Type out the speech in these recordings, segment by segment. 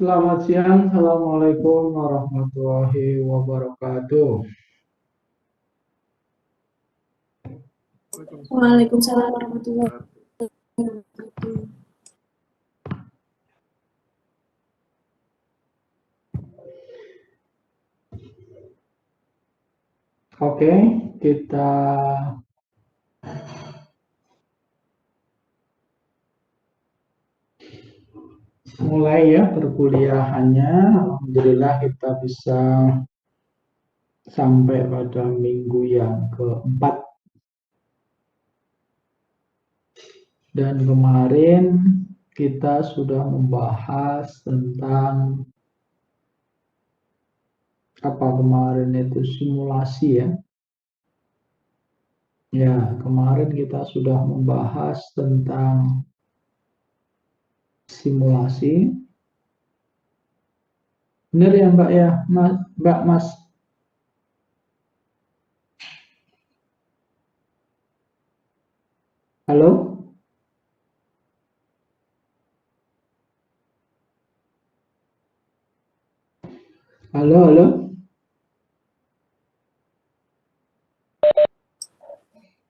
Selamat siang, Assalamualaikum warahmatullahi wabarakatuh. Waalaikumsalam warahmatullahi wabarakatuh. Oke, kita mulai ya perkuliahannya. Alhamdulillah kita bisa sampai pada minggu yang keempat. Dan kemarin kita sudah membahas tentang apa kemarin itu simulasi ya. Ya, kemarin kita sudah membahas tentang simulasi. Benar ya Mbak ya, Mbak Mas. Halo? Halo, halo.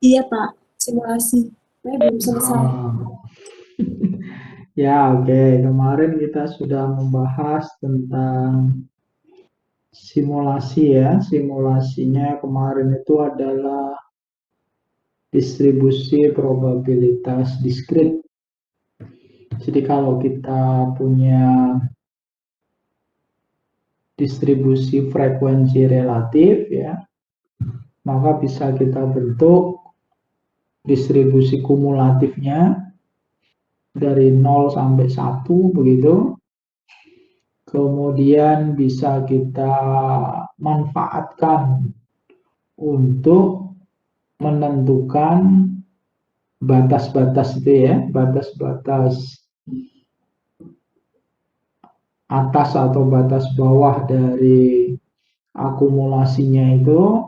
Iya Pak, simulasi. Saya belum selesai. Ya, oke. Kemarin kita sudah membahas tentang simulasi ya. Simulasinya kemarin itu adalah distribusi probabilitas diskrit. Jadi kalau kita punya distribusi frekuensi relatif ya, maka bisa kita bentuk distribusi kumulatifnya dari 0 sampai 1 begitu. Kemudian bisa kita manfaatkan untuk menentukan batas-batas itu ya, batas-batas atas atau batas bawah dari akumulasinya itu,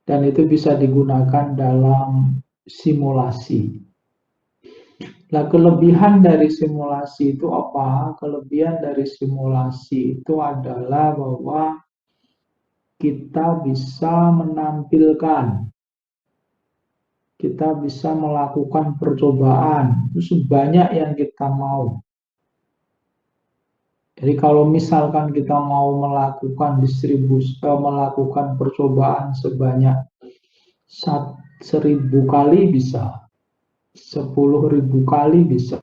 dan itu bisa digunakan dalam simulasi. Nah, kelebihan dari simulasi itu apa? Kelebihan dari simulasi itu adalah bahwa kita bisa menampilkan, kita bisa melakukan percobaan itu sebanyak yang kita mau. Jadi kalau misalkan kita mau melakukan melakukan percobaan sebanyak 1.000 kali bisa, 10.000 kali bisa,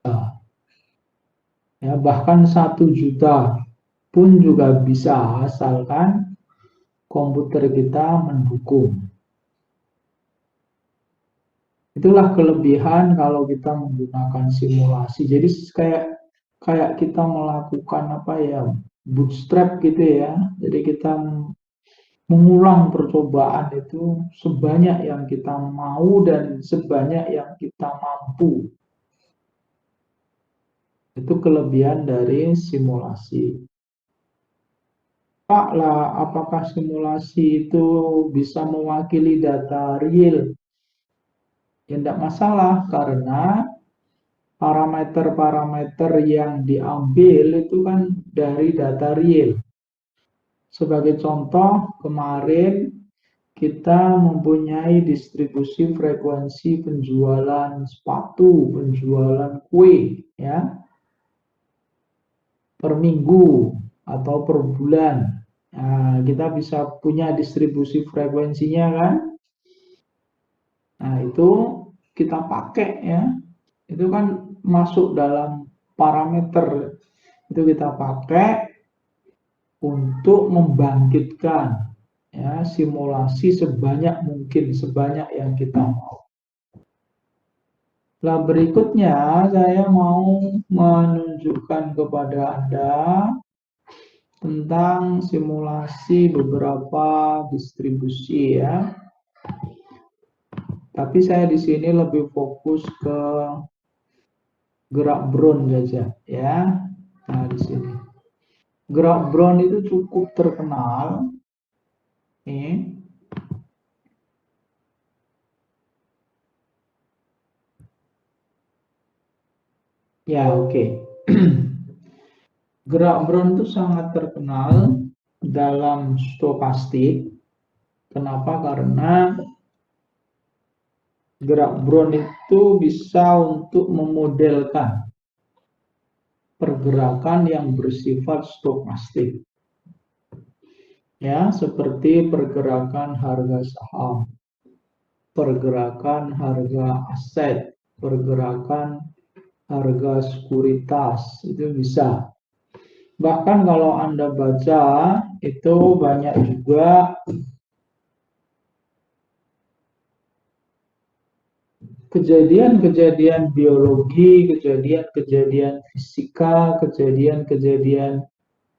ya bahkan 1 juta pun juga bisa asalkan komputer kita mendukung. Itulah kelebihan kalau kita menggunakan simulasi. Jadi kayak kita melakukan apa ya, bootstrap gitu ya. Jadi kita mengulang percobaan itu sebanyak yang kita mau dan sebanyak yang kita mampu. Itu kelebihan dari simulasi. Pak lah, apakah simulasi itu bisa mewakili data real? Ya tidak masalah, karena parameter-parameter yang diambil itu kan dari data real. Sebagai contoh, kemarin kita mempunyai distribusi frekuensi penjualan sepatu, penjualan kue, ya, per minggu atau per bulan. Nah, kita bisa punya distribusi frekuensinya kan? Nah, itu kita pakai ya. Itu kan masuk dalam parameter, itu kita pakai untuk membangkitkan ya simulasi sebanyak mungkin, sebanyak yang kita mau. Nah, berikutnya saya mau menunjukkan kepada Anda tentang simulasi beberapa distribusi ya. Tapi saya di sini lebih fokus ke gerak Brown saja ya. Nah, di sini. Gerak Brown itu cukup terkenal. Nih. Ya, oke. Gerak Brown itu sangat terkenal dalam stokastik. Kenapa? Karena gerak Brown itu bisa untuk memodelkan pergerakan yang bersifat stokastik. Ya, seperti pergerakan harga saham, pergerakan harga aset, pergerakan harga sekuritas, itu bisa. Bahkan kalau Anda baca, itu banyak juga kejadian-kejadian biologi, kejadian-kejadian fisika, kejadian-kejadian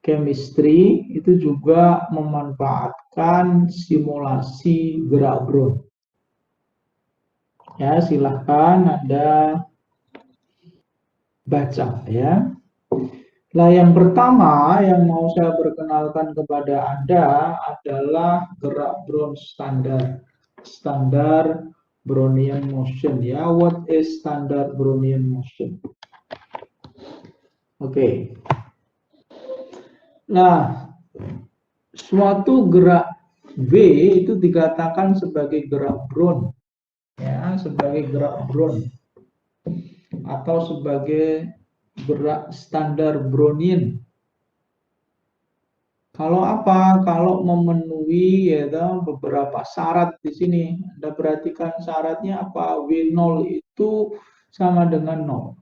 chemistry, itu juga memanfaatkan simulasi gerak Brown. Ya, silahkan Anda baca ya. Nah, yang pertama yang mau saya perkenalkan kepada Anda adalah gerak Brown standar. Standar Brownian motion ya. What is standard Brownian motion? Oke. Nah, suatu gerak V itu dikatakan sebagai gerak Brown ya, sebagai gerak Brown atau sebagai gerak standar Brownian. Kalau apa? Kalau memenuhi ya beberapa syarat di sini. Anda perhatikan syaratnya apa? W0 itu sama dengan 0.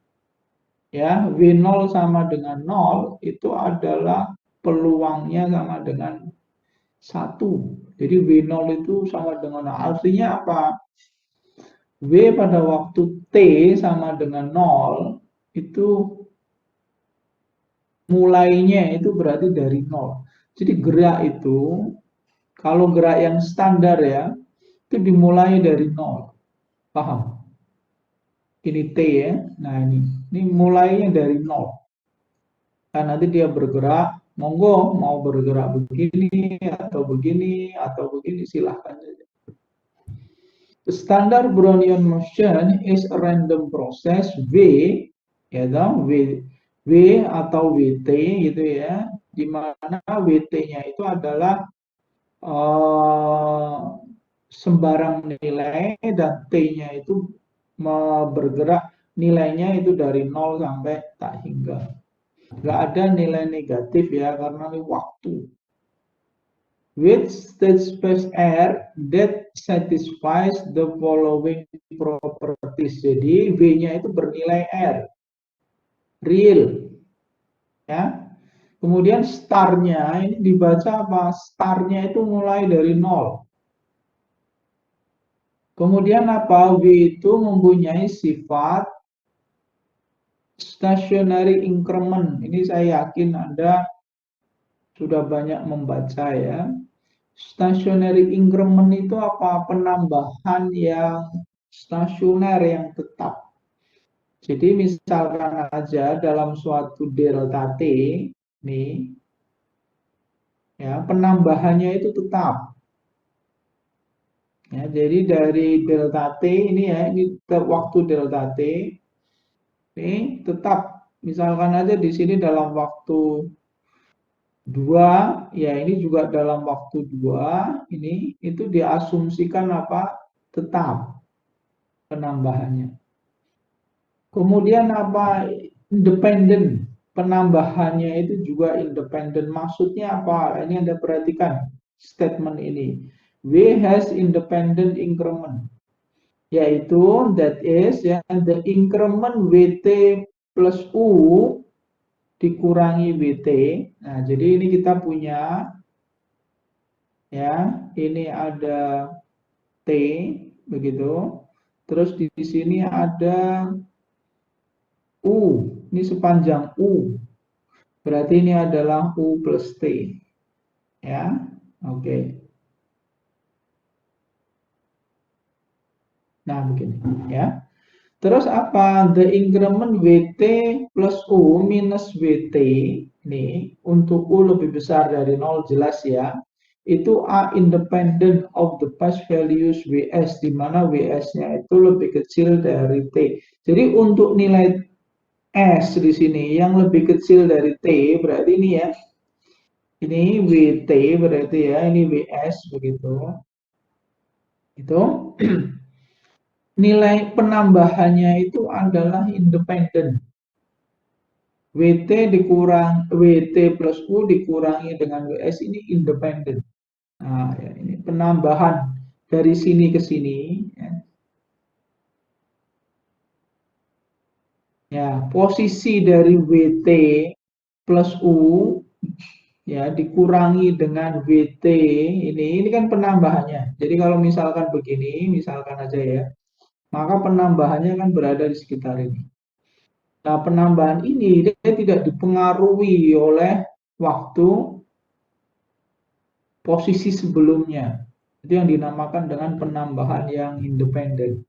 Ya, W0 sama dengan 0 itu adalah peluangnya sama dengan 1. Jadi W0 itu sama dengan 0. Artinya apa? W pada waktu T sama dengan 0 itu mulainya itu berarti dari 0. Jadi gerak itu, kalau gerak yang standar ya, itu dimulai dari 0. Paham? Ini T ya. Nah ini mulainya dari 0. Dan nanti dia bergerak, monggo mau bergerak begini atau begini silahkan saja. The standard Brownian motion is a random process V, ya dong, V atau WT gitu ya, di mana WT-nya itu adalah sembarang nilai dan T-nya itu bergerak nilainya itu dari 0 sampai tak hingga. Nggak ada nilai negatif ya, karena ini waktu. With state space R that satisfies the following properties. Jadi V-nya itu bernilai R. Real. Ya. Kemudian star-nya ini dibaca apa? Star-nya itu mulai dari 0. Kemudian apa? V itu mempunyai sifat stationary increment. Ini saya yakin Anda sudah banyak membaca ya. Stationary increment itu apa? Penambahan yang stasioner, yang tetap. Jadi misalkan aja dalam suatu delta T, nih, ya, penambahannya itu tetap. Ya, jadi dari delta T ini ya, ini waktu delta T, ini tetap. Misalkan aja di sini dalam waktu 2, ya ini juga dalam waktu 2, ini itu diasumsikan apa? Tetap penambahannya. Kemudian apa? Independen. Penambahannya itu juga independen. Maksudnya apa? Ini Anda perhatikan statement ini. W has independent increment. Yaitu that is ya, the increment WT plus U dikurangi WT. Nah, jadi ini kita punya ya, ini ada T begitu. Terus di sini ada U, ini sepanjang U. Berarti ini adalah U plus T. Ya, oke. Nah, begini ya. Terus apa? The increment WT plus U minus WT, ini untuk U lebih besar dari 0 jelas ya. Itu are independent of the past values WS, di mana WS-nya itu lebih kecil dari T. Jadi untuk nilai S di sini yang lebih kecil dari T, berarti ini ya. Ini WT berarti ya, ini WS begitu. Itu nilai penambahannya itu adalah independen. WT WT plus U dikurangi dengan WS ini independen. Nah, ya, ini penambahan dari sini ke sini. Ya. Ya, posisi dari WT plus U ya dikurangi dengan WT ini kan penambahannya. Jadi kalau misalkan begini, misalkan aja ya, maka penambahannya kan berada di sekitar ini. Nah, penambahan ini dia tidak dipengaruhi oleh waktu posisi sebelumnya. Itu yang dinamakan dengan penambahan yang independen.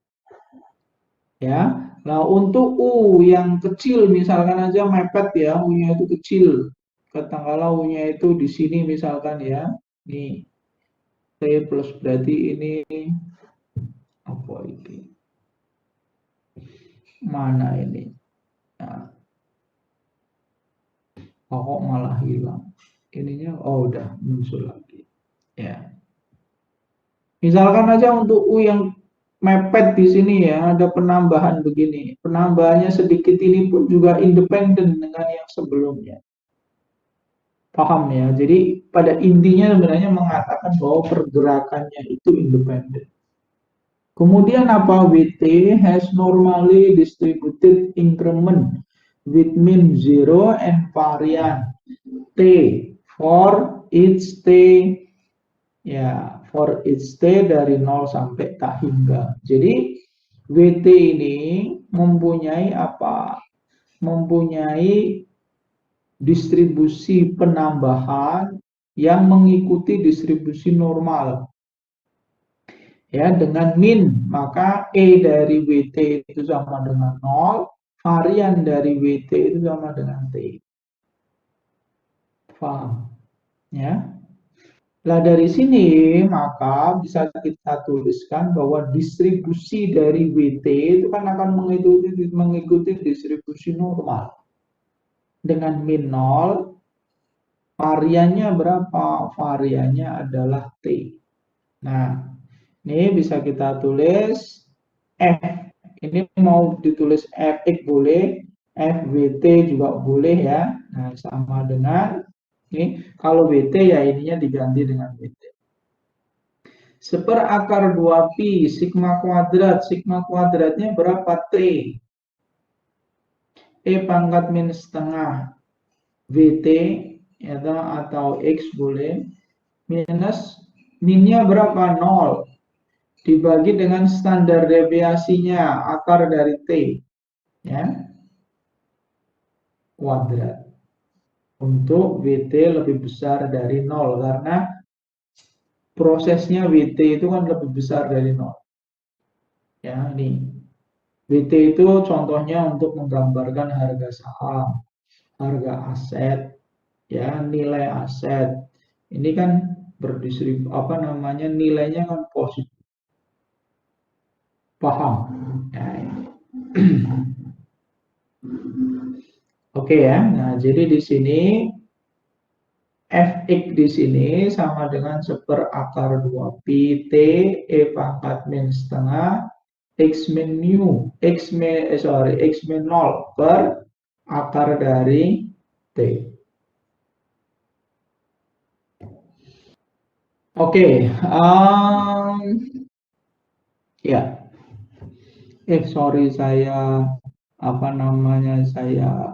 Ya. Nah, untuk U yang kecil misalkan aja mepet ya, U-nya itu kecil. Katakanlah U-nya itu di sini misalkan ya. Nih, T plus berarti ini apa ini? Mana ini? Nah, kok malah hilang. Ininya oh udah muncul lagi. Ya. Misalkan aja untuk U yang mepet di sini ya, ada penambahan begini. Penambahannya sedikit ini pun juga independen dengan yang sebelumnya. Paham ya? Jadi pada intinya sebenarnya mengatakan bahwa pergerakannya itu independen. Kemudian apa? WT has normally distributed increment with mean 0 and variant T for each T ya for each T dari 0 sampai tak hingga. Jadi WT ini mempunyai apa? Mempunyai distribusi penambahan yang mengikuti distribusi normal. Ya, dengan min, maka E dari WT itu sama dengan 0, varian dari WT itu sama dengan T. Paham? Ya. Nah, dari sini maka bisa kita tuliskan bahwa distribusi dari WT itu kan akan mengikuti distribusi normal. Dengan min 0, variannya berapa? Variannya adalah T. Nah, ini bisa kita tulis F. Ini mau ditulis Fx boleh, FWT juga boleh ya. Nah, sama dengan ini kalau WT ya ininya diganti dengan WT. Seperakar 2pi sigma kuadrat. Sigma kuadratnya berapa? T. E pangkat min setengah WT ya, atau X boleh. Minus minnya berapa? 0. Dibagi dengan standar deviasinya akar dari T. Ya. Kuadrat. Untuk WT lebih besar dari 0. Karena prosesnya WT itu kan lebih besar dari 0. Ya, ini. WT itu contohnya untuk menggambarkan harga saham, harga aset, ya, nilai aset. Ini kan berdistribusi apa namanya? Nilainya kan positif. Paham? Ya, ini. Oke ya. Nah, jadi di sini Fx di sini sama dengan seperakar 2pi T E pangkat min setengah X min mu X min 0 per akar dari T. Oke, ya. Sorry saya apa namanya saya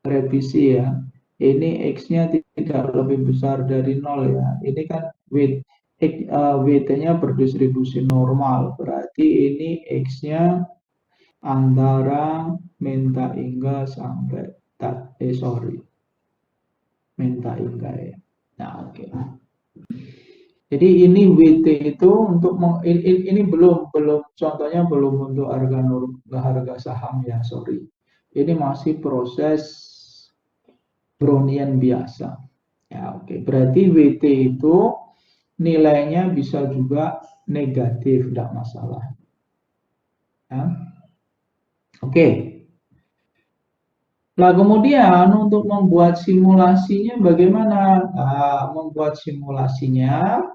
revisi ya. Ini X-nya tidak lebih besar dari 0 ya. Ini kan WT-nya berdistribusi normal. Berarti ini X-nya antara min tak hingga sampai minta hingga ya. Nah, oke. Jadi ini WT itu untuk ini belum contohnya belum untuk harga saham ya, sorry. Ini masih proses Brownian biasa. Ya, oke. Berarti WT itu nilainya bisa juga negatif, tidak masalah. Ya. Oke. Nah, kemudian untuk membuat simulasinya bagaimana? Nah, membuat simulasinya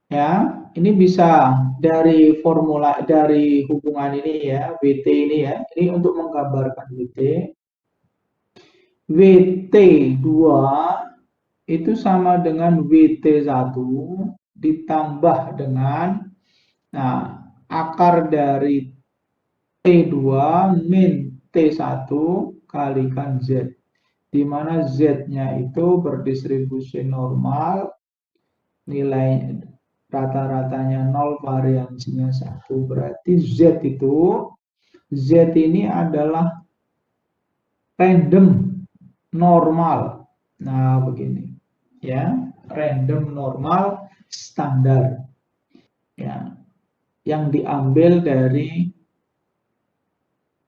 ya, ini bisa dari formula dari hubungan ini ya, WT ini ya. Ini untuk menggambarkan WT. WT2 itu sama dengan WT1 ditambah dengan, nah, akar dari T2 min T1 kalikan Z, di mana Z-nya itu berdistribusi normal, nilai rata-ratanya 0, variansinya 1. Berarti Z ini adalah random normal. Nah, begini ya, random normal standar ya, yang diambil dari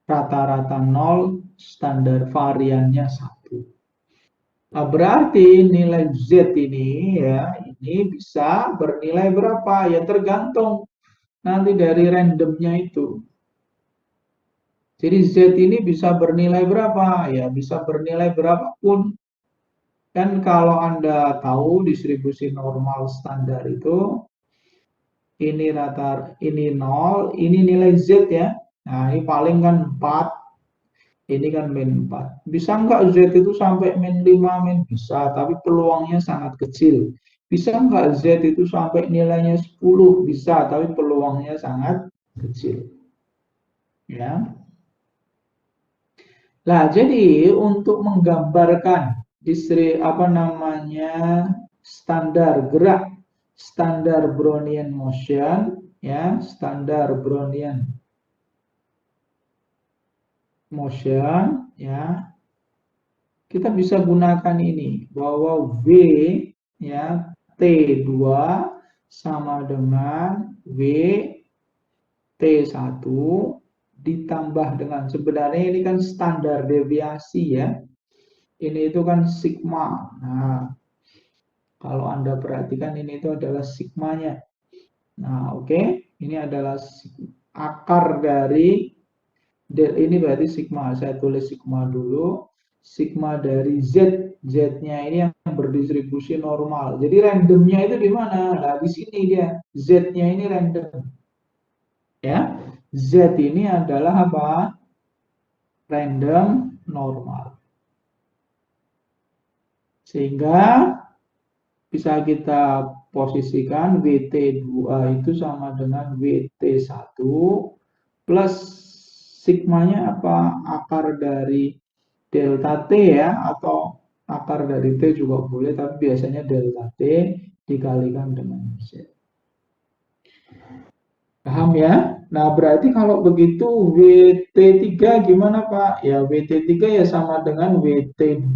rata-rata 0, standar variannya 1. Nah, berarti nilai Z ini ya, ini bisa bernilai berapa? Ya tergantung nanti dari randomnya itu. Jadi Z ini bisa bernilai berapa? Ya bisa bernilai berapapun. Kan kalau Anda tahu distribusi normal standar itu, ini rata, ini 0, ini nilai Z ya. Nah, ini paling kan 4, ini kan min 4. Bisa nggak Z itu sampai min 5, min? Bisa, tapi peluangnya sangat kecil. Bisa nggak Z itu sampai nilainya 10? Bisa, tapi peluangnya sangat kecil. Ya. Nah, jadi untuk menggambarkan apa namanya, standar gerak, standar Brownian motion, ya, standar Brownian motion, ya, kita bisa gunakan ini bahwa V ya T2 sama dengan W T1 ditambah dengan, sebenarnya ini kan standar deviasi ya. Ini itu kan sigma. Nah, kalau Anda perhatikan ini itu adalah sigmanya. Nah, oke. Ini adalah akar dari del ini, berarti sigma. Saya tulis sigma dulu. Sigma dari Z. Z-nya ini yang berdistribusi normal. Jadi randomnya itu di mana? Nah, di sini dia. Z-nya ini random. Ya. Z ini adalah apa? Random normal. Sehingga bisa kita posisikan WT2 itu sama dengan WT1 plus sigmanya apa? Akar dari delta T ya, atau akar dari T juga boleh, tapi biasanya delta T dikalikan dengan Z. Paham ya? Nah, berarti kalau begitu WT3 gimana Pak? Ya, WT3 ya sama dengan WT2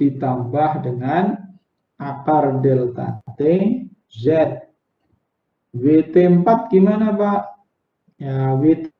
ditambah dengan akar delta T Z. WT4 gimana Pak? Ya, WT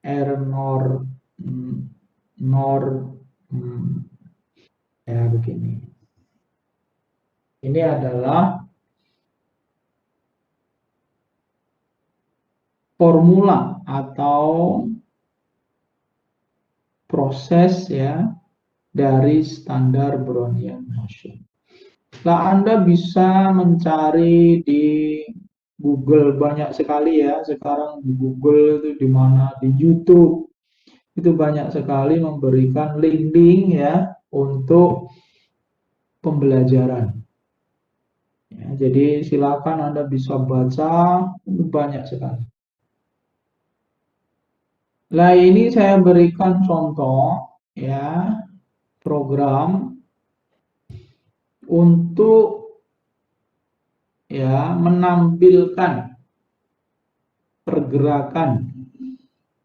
R nor nor ya begini. Ini adalah formula atau proses ya dari standar Brownian motion. Nah, Anda bisa mencari di Google banyak sekali ya. Sekarang di Google itu di mana, di YouTube itu banyak sekali memberikan link-link ya untuk pembelajaran. Ya, jadi silakan Anda bisa baca, banyak sekali. Nah, ini saya berikan contoh ya program untuk ya menampilkan pergerakan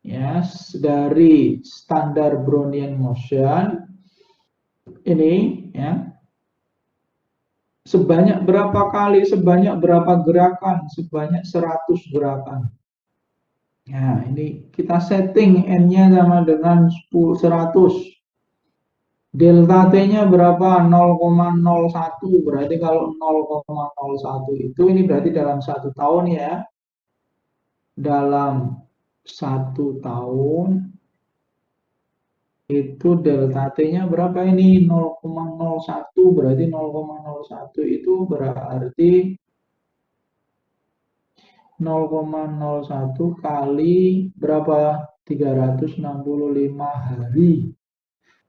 ya dari standar Brownian motion ini ya sebanyak berapa kali, sebanyak berapa gerakan, sebanyak 100 gerakan. Nah, ini kita setting N-nya sama dengan 100. Delta T-nya berapa? 0,01. Berarti kalau 0,01 itu ini berarti dalam 1 tahun ya. Dalam 1 tahun itu delta T-nya berapa ini? 0,01. Berarti 0,01 itu berarti 0,01 kali berapa? 365 hari.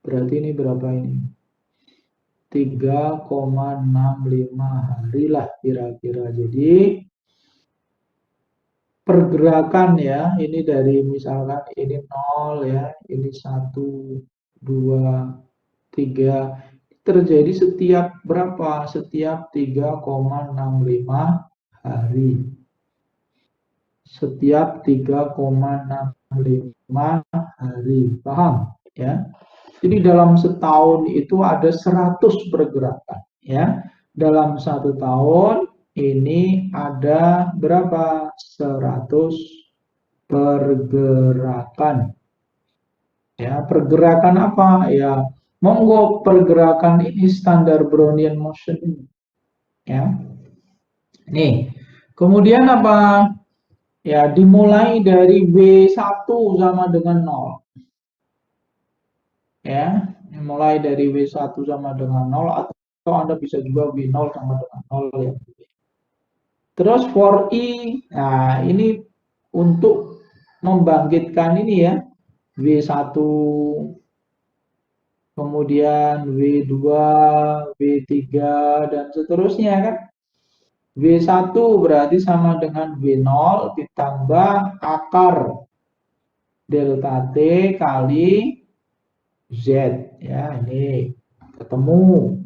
Berarti ini berapa ini? 3,65 hari lah kira-kira. Jadi pergerakan ya, ini dari misalkan ini 0 ya, ini 1, 2, 3. Terjadi setiap berapa? Setiap 3,65 hari. Setiap 3,65 hari. Paham ya? Jadi dalam setahun itu ada 100 pergerakan ya. Dalam 1 tahun ini ada berapa? 100 pergerakan. Ya, pergerakan apa? Ya, monggo pergerakan ini standar Brownian motion ya. Nih, kemudian apa? Ya, dimulai dari W1 sama dengan 0. Ya, mulai dari W1 sama dengan 0 atau Anda bisa juga W0 sama dengan 0 ya. Terus for I, nah ini untuk membangkitkan ini ya, W1, kemudian W2, W3, dan seterusnya kan. W1 berarti sama dengan W0 ditambah akar delta T kali Z ya, ini ketemu.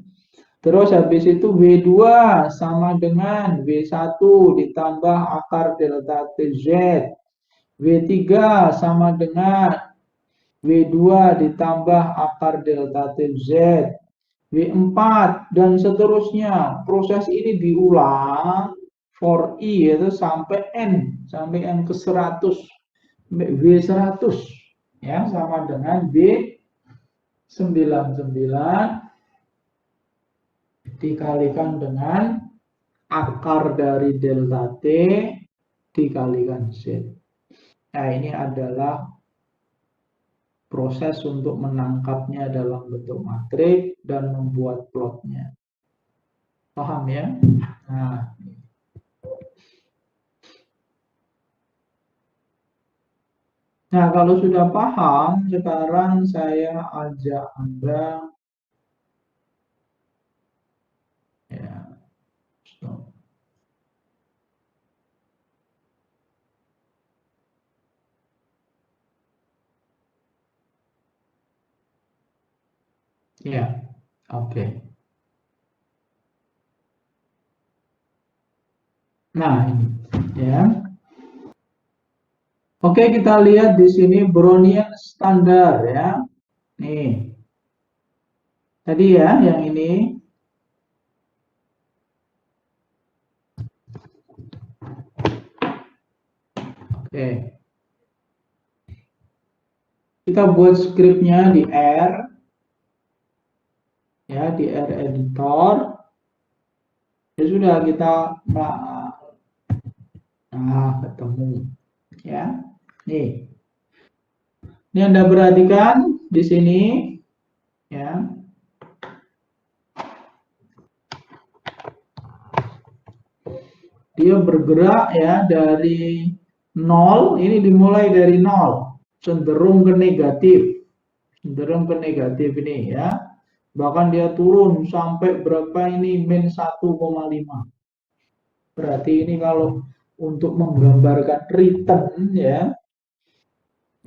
Terus habis itu W2 sama dengan W1 ditambah akar delta TZ. W3 sama dengan W2 ditambah akar delta TZ. W4 dan seterusnya. Proses ini diulang for I yaitu sampai N ke 100. W100 ya sama dengan W99 dikalikan dengan akar dari delta T dikalikan Z. Nah, ini adalah proses untuk menangkapnya dalam bentuk matrik dan membuat plotnya. Paham ya? Nah, kalau sudah paham, sekarang saya ajak Anda ya, stop. Ya, oke. Nah, ini ya. Oke, kita lihat di sini Brownian standar ya. Nih. Tadi ya, yang ini. Oke. Kita buat skripnya di R. Ya, di R editor. Ya sudah, kita ketemu. Ya. Nih. Ini Anda perhatikan di sini ya. Dia bergerak ya dari 0, ini dimulai dari 0, cenderung ke negatif. Cenderung ke negatif ini ya. Bahkan dia turun sampai berapa ini? Min 1,5. Berarti ini kalau untuk menggambarkan return ya.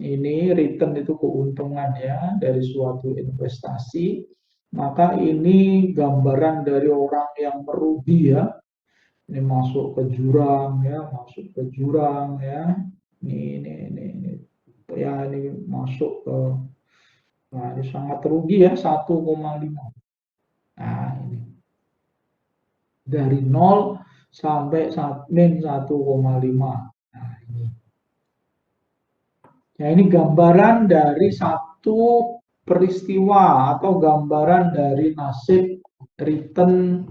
Ini return itu keuntungan ya dari suatu investasi. maka ini gambaran dari orang yang merugi ya. Ini masuk ke jurang ya, masuk ke jurang ya. Ini ya, ini masuk ke, nah ini sangat rugi ya, 1,5. Nah ini dari 0 sampai min 1,5. Nah ini. Ya, ini gambaran dari satu peristiwa atau gambaran dari nasib return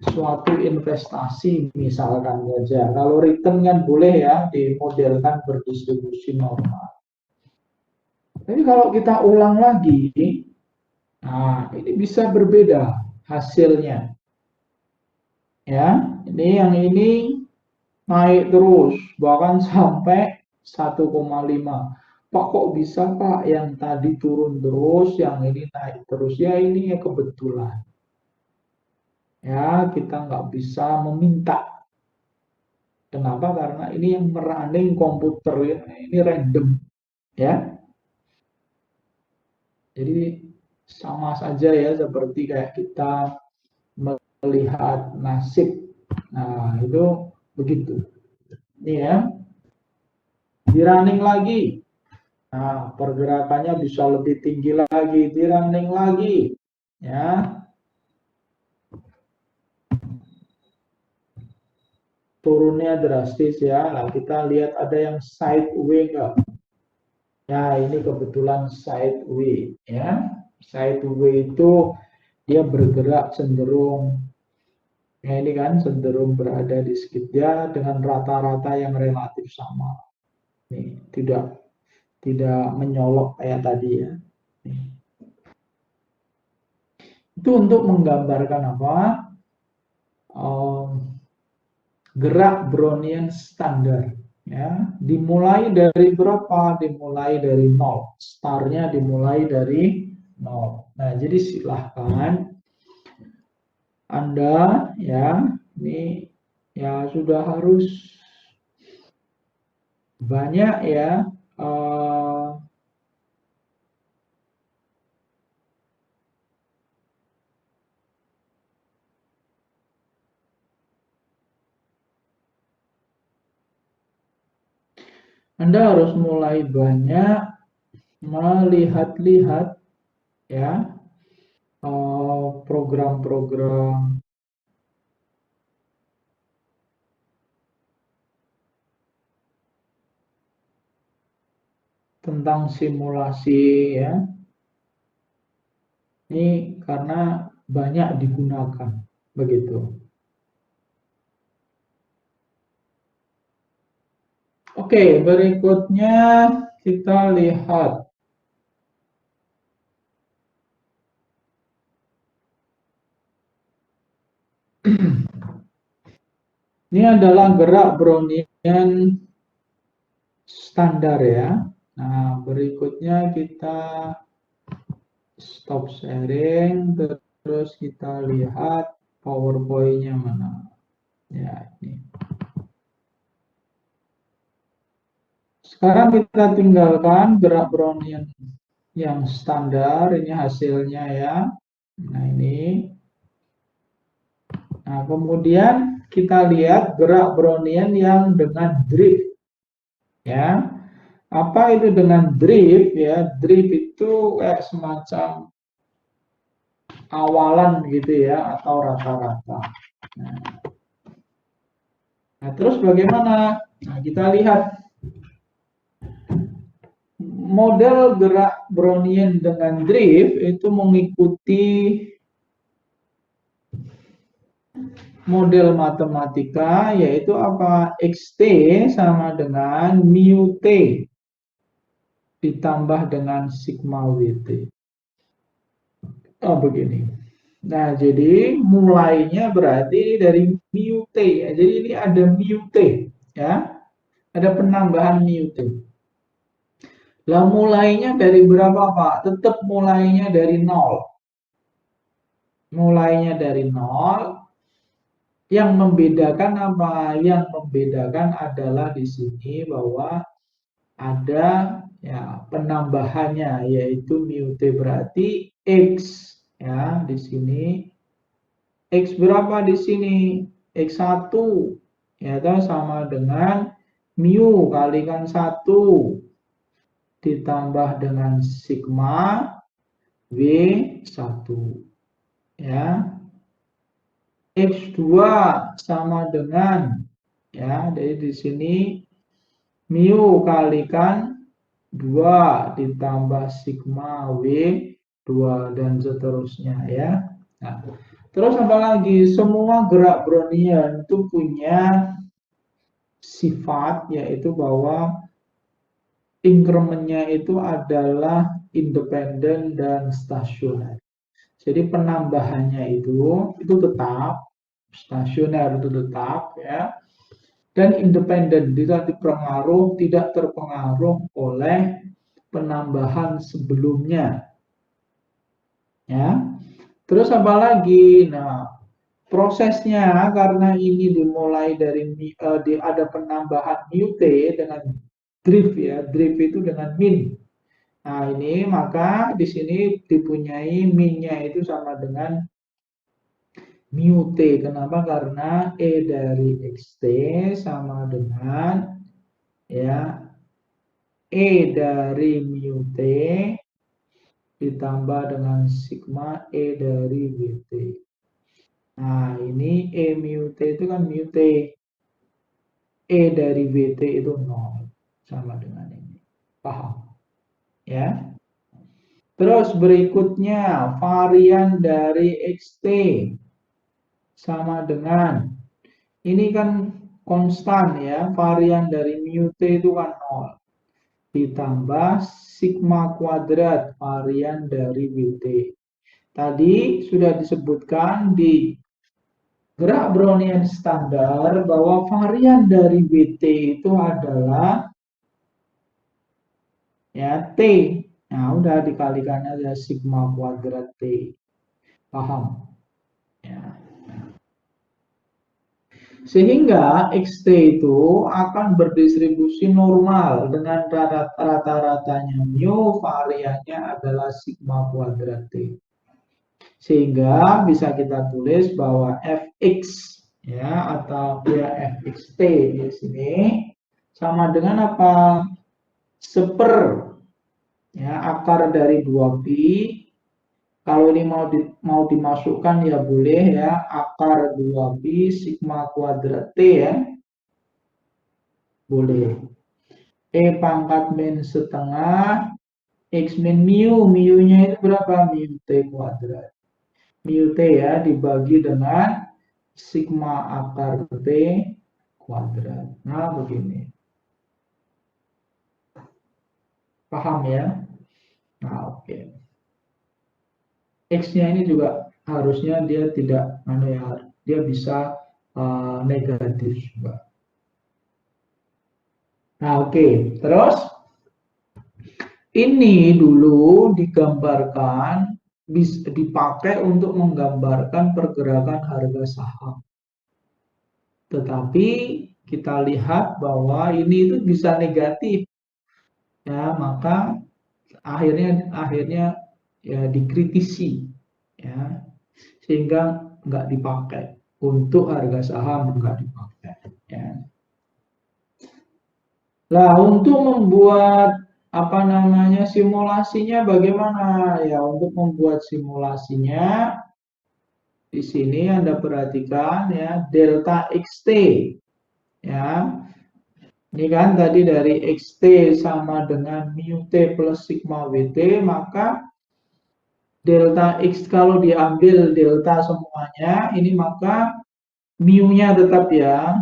suatu investasi misalkan saja. Kalau return kan boleh ya dimodelkan berdistribusi normal. Tapi kalau kita ulang lagi, nah ini bisa berbeda hasilnya. Ya, ini naik terus bahkan sampai 1,5. Pak kok bisa Pak yang tadi turun terus, yang ini naik terus? Ya ini ya kebetulan. Ya kita nggak bisa meminta. Kenapa? Karena ini yang merunning komputer ya, ini random ya. Jadi sama saja ya seperti kayak kita melihat nasib. Nah itu begitu. Ini ya, di running lagi. Nah, pergerakannya bisa lebih tinggi lagi, di running lagi. Ya, turunnya drastis ya. Nah, kita lihat ada yang sideway enggak? Ya, ini kebetulan sideway ya. Sideway itu dia bergerak cenderung, ya ini kan cenderung berada di sekitar dengan rata-rata yang relatif sama. Nih, tidak menyolok kayak tadi ya. Nih. Itu untuk menggambarkan apa? Gerak Brownian standar. Ya, dimulai dari berapa? Dimulai dari 0. Startnya dimulai dari 0. Nah, jadi silahkan Anda ya, ini ya sudah harus banyak ya Anda harus mulai banyak melihat-lihat ya program-program tentang simulasi ya. Ini karena banyak digunakan begitu. Oke, berikutnya kita lihat. Ini adalah gerak Brownian standar ya. Nah, berikutnya kita stop sharing, terus kita lihat PowerPoint-nya mana. Ya, ini. Sekarang kita tinggalkan gerak Brownian yang standar, ini hasilnya ya. Nah, ini. Nah, kemudian kita lihat gerak Brownian yang dengan drift. Ya. Apa itu dengan drift ya? Drift itu kayak semacam awalan gitu ya atau rata-rata. Nah, terus bagaimana? Nah, kita lihat model gerak Brownian dengan drift itu mengikuti model matematika, yaitu apa? XT sama dengan mu T ditambah dengan sigma WT. Oh begini. Nah, jadi mulainya berarti dari mu T ya. Jadi ini ada mu T ya. Ada penambahan mu T. Lah mulainya dari berapa Pak? Tetap mulainya dari 0. Mulainya dari 0. Yang membedakan apa? Yang membedakan adalah di sini bahwa ada ya penambahannya yaitu mu T berarti X Ya, di sini X berapa di sini? X1 ya sama dengan mu kalikan 1 ditambah dengan sigma W1 ya. X2 sama dengan ya, jadi di sini mu kalikan 2 ditambah sigma W2 dan seterusnya ya. Nah, terus apa lagi? Semua gerak Brownian itu punya sifat yaitu bahwa incrementnya itu adalah independen dan stasioner. Jadi penambahannya itu tetap stasioner, itu tetap ya, dan independen, tidak terpengaruh oleh penambahan sebelumnya ya. Terus apa lagi? Nah, prosesnya karena ini dimulai dari ada penambahan mu t dengan drift ya, drift itu dengan min. Nah, ini maka di sini dipunyai min-nya itu sama dengan mu t. Kenapa? Karena E dari xt sama dengan ya E dari mu t ditambah dengan sigma E dari Vt. Nah, ini E mu t itu kan mu t. E dari Vt itu 0. Sama dengan ini. Paham? Ya. Terus berikutnya, varian dari xt sama dengan, ini kan konstan ya, varian dari mu t itu kan 0. Ditambah sigma kuadrat varian dari Vt. Tadi sudah disebutkan di gerak Brownian standar bahwa varian dari Vt itu adalah ya T. Nah, udah dikalikan aja sigma kuadrat T. Paham? Ya. Sehingga XT itu akan berdistribusi normal dengan rata-ratanya mu, variannya adalah sigma kuadrat T. Sehingga bisa kita tulis bahwa Fx ya atau ya Fxt di sini sama dengan apa? Seper ya akar dari 2pi. Kalau ini mau dimasukkan ya boleh ya, akar 2pi sigma kuadrat T ya. Boleh. E pangkat min setengah X min mu. Mu-nya itu berapa? Mu T kuadrat. Mu T ya dibagi dengan sigma akar T kuadrat. Nah, begini. Paham ya? Nah, oke. X-nya ini juga harusnya dia tidak dia bisa negatif juga. Nah, oke. Terus ini dulu digambarkan bisa dipakai untuk menggambarkan pergerakan harga saham. Tetapi kita lihat bahwa ini itu bisa negatif. Ya, maka akhirnya ya dikritisi ya, sehingga nggak dipakai untuk harga saham, nggak dipakai ya. Nah, untuk membuat simulasinya bagaimana ya? Untuk membuat simulasinya di sini Anda perhatikan ya, delta xt ya. Ini kan tadi dari xt sama dengan mu t plus sigma wt, maka delta x kalau diambil delta semuanya ini maka mu-nya tetap ya.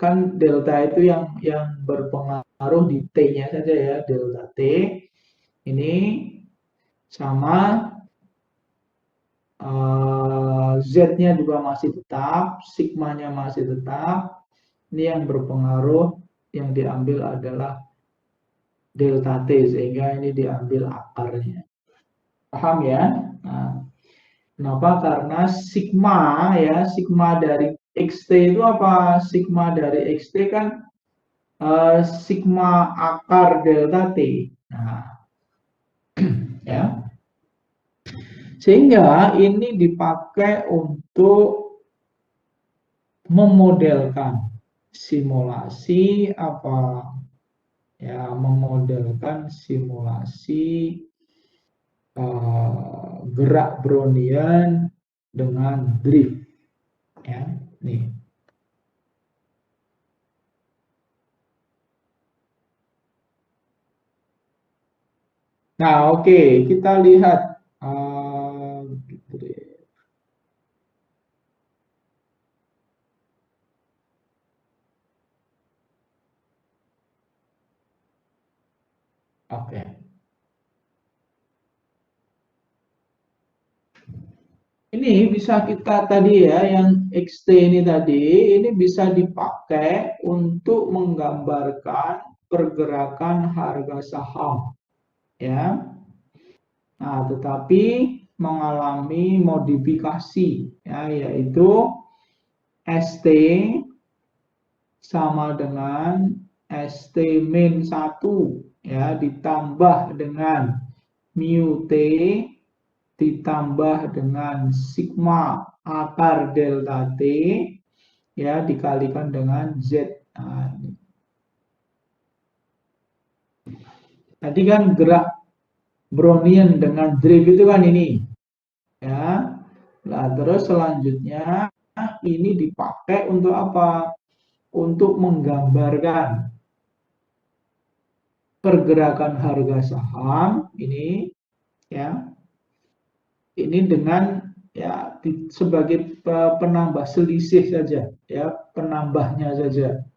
Kan delta itu yang berpengaruh di t-nya saja ya, delta t ini sama z-nya juga masih tetap, sigma-nya masih tetap. Ini yang berpengaruh yang diambil adalah delta t, sehingga ini diambil akarnya. Paham ya? Nah, kenapa? Karena sigma ya, sigma dari xt itu apa? Sigma dari xt kan sigma akar delta t. Nah, ya. Sehingga ini dipakai untuk memodelkan simulasi apa ya, memodelkan simulasi gerak Brownian dengan drift ya. Nih. Nah, oke, kita lihat oke. Ini bisa kita tadi ya, yang XT ini tadi, ini bisa dipakai untuk menggambarkan pergerakan harga saham. Ya. Nah, tetapi mengalami modifikasi, ya, yaitu ST sama dengan ST min 1, ya, ditambah dengan mu T ditambah dengan sigma akar delta T, ya, dikalikan dengan Z. Nah, tadi kan gerak Brownian dengan drift itu kan ini, ya. Nah, terus selanjutnya ini dipakai untuk apa? Untuk menggambarkan pergerakan harga saham ini, ya. Ini dengan ya sebagai penambah selisih saja, ya, penambahnya saja.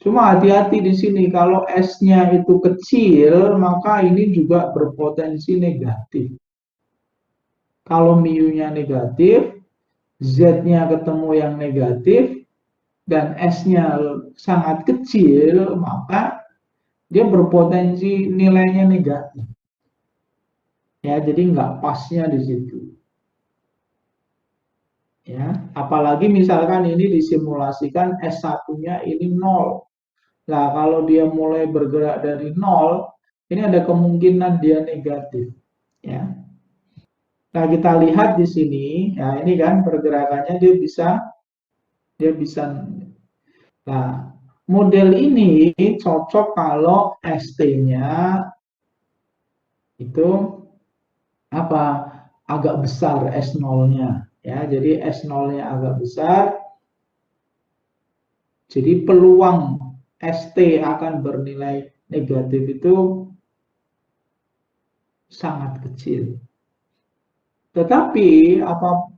Cuma hati-hati di sini, kalau S-nya itu kecil, maka ini juga berpotensi negatif. Kalau mu-nya negatif, Z-nya ketemu yang negatif, dan S-nya sangat kecil, maka dia berpotensi nilainya negatif. Ya, jadi nggak pasnya di situ. Ya, apalagi misalkan ini disimulasikan S1-nya ini 0. Nah, kalau dia mulai bergerak dari 0, ini ada kemungkinan dia negatif. Ya. Nah, kita lihat di sini, ya ini kan pergerakannya dia bisa. Nah, model ini cocok kalau ST-nya itu apa? Agak besar S0-nya, ya. Jadi S0-nya agak besar. Jadi peluang ST akan bernilai negatif itu sangat kecil. Tetapi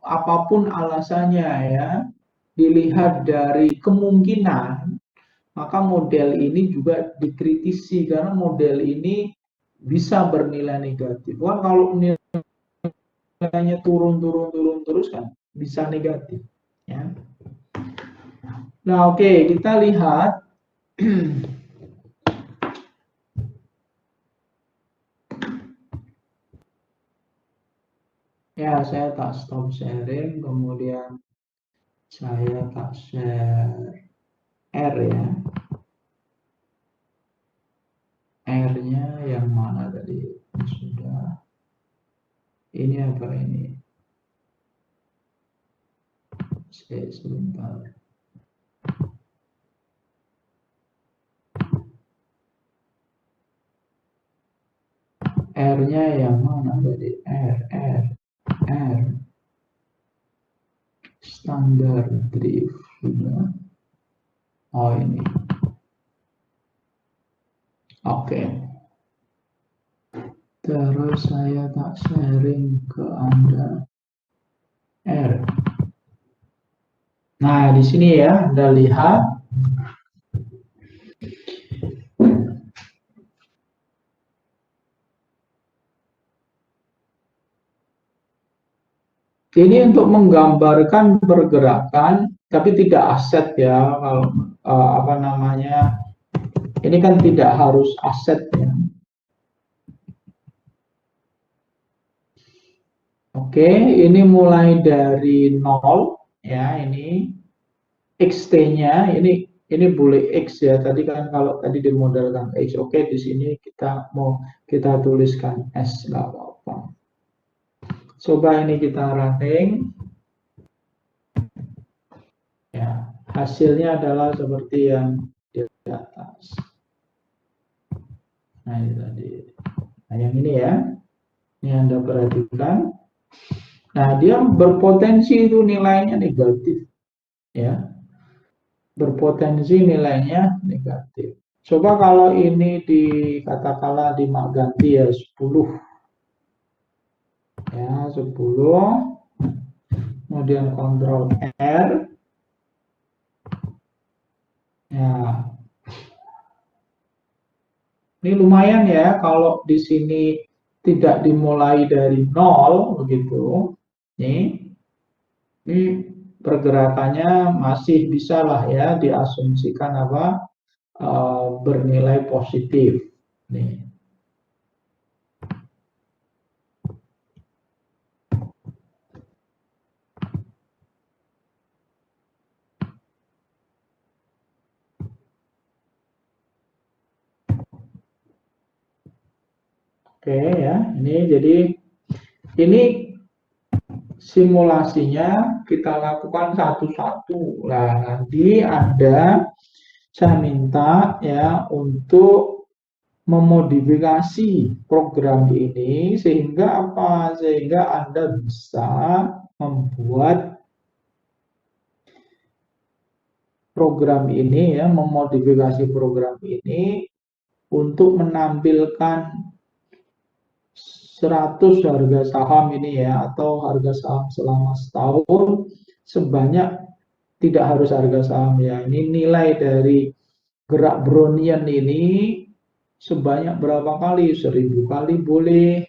apapun alasannya, ya, dilihat dari kemungkinan, maka model ini juga dikritisi karena model ini bisa bernilai negatif. Wah, kalau nilainya turun terus kan bisa negatif. Ya. Nah, oke, kita lihat ya, saya tak stop sharing, kemudian saya tak share R, ya. R-nya yang mana tadi? Sudah. Ini apa ini? Sebentar. R-nya yang mana tadi? R. Standar drift. Sudah. Oh, ini. Oke. Terus saya tak sharing ke Anda R. Nah, di sini ya, Anda lihat. Ini untuk menggambarkan pergerakan, tapi tidak aset ya. Kalau apa namanya, ini kan tidak harus aset ya. Oke, ini mulai dari 0 ya, ini XT-nya ini boleh X ya. Tadi kan kalau tadi dimodelkan X. Oke, di sini kita tuliskan S, nggak apa-apa. Coba ini kita running. Ya, hasilnya adalah seperti yang di atas. Nah, ini tadi. Nah, yang ini ya. Ini Anda perhatikan. Nah, dia berpotensi itu nilainya negatif. Ya, berpotensi nilainya negatif. Coba kalau ini katakanlah ganti ya 10. Ya, 10. Kemudian kontrol R. Ya. Ini lumayan ya kalau di sini tidak dimulai dari 0 begitu. Ini pergerakannya masih bisa lah ya diasumsikan bernilai positif. Nih. Oke ya, ini simulasinya kita lakukan satu-satu. Nah, nanti saya minta ya untuk memodifikasi program ini sehingga Anda bisa membuat program ini ya, memodifikasi program ini untuk menampilkan 100 harga saham ini ya, atau harga saham selama setahun sebanyak, tidak harus harga saham ya, ini nilai dari gerak Brownian ini sebanyak berapa kali, 1000 kali boleh,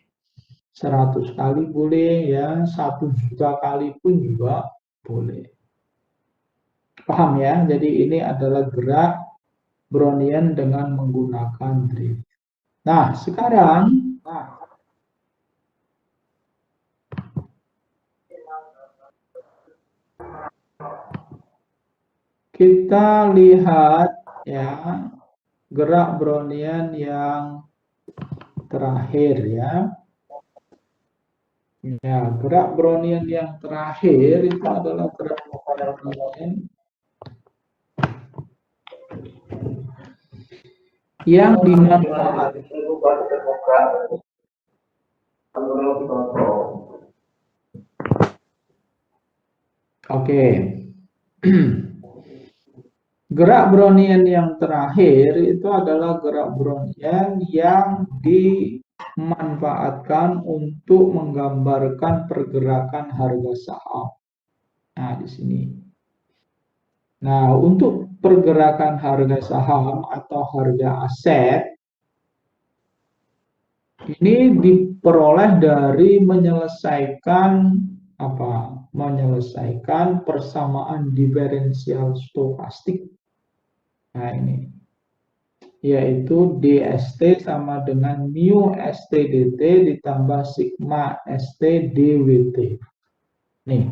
100 kali boleh ya, 1 juta kali pun juga boleh. Paham ya? Jadi ini adalah gerak Brownian dengan menggunakan drift. Nah, sekarang kita lihat ya gerak Brownian yang terakhir ya. Ya, gerak Brownian yang terakhir itu adalah gerak Brownian yang dimanfaatkan. Oke. Gerak Brownian yang terakhir itu adalah gerak Brownian yang dimanfaatkan untuk menggambarkan pergerakan harga saham. Nah, di sini. Nah, untuk pergerakan harga saham atau harga aset ini diperoleh dari menyelesaikan persamaan diferensial stokastik. Nah, ini yaitu DST sama dengan mu ST/DT ditambah sigma ST DWT. Nih.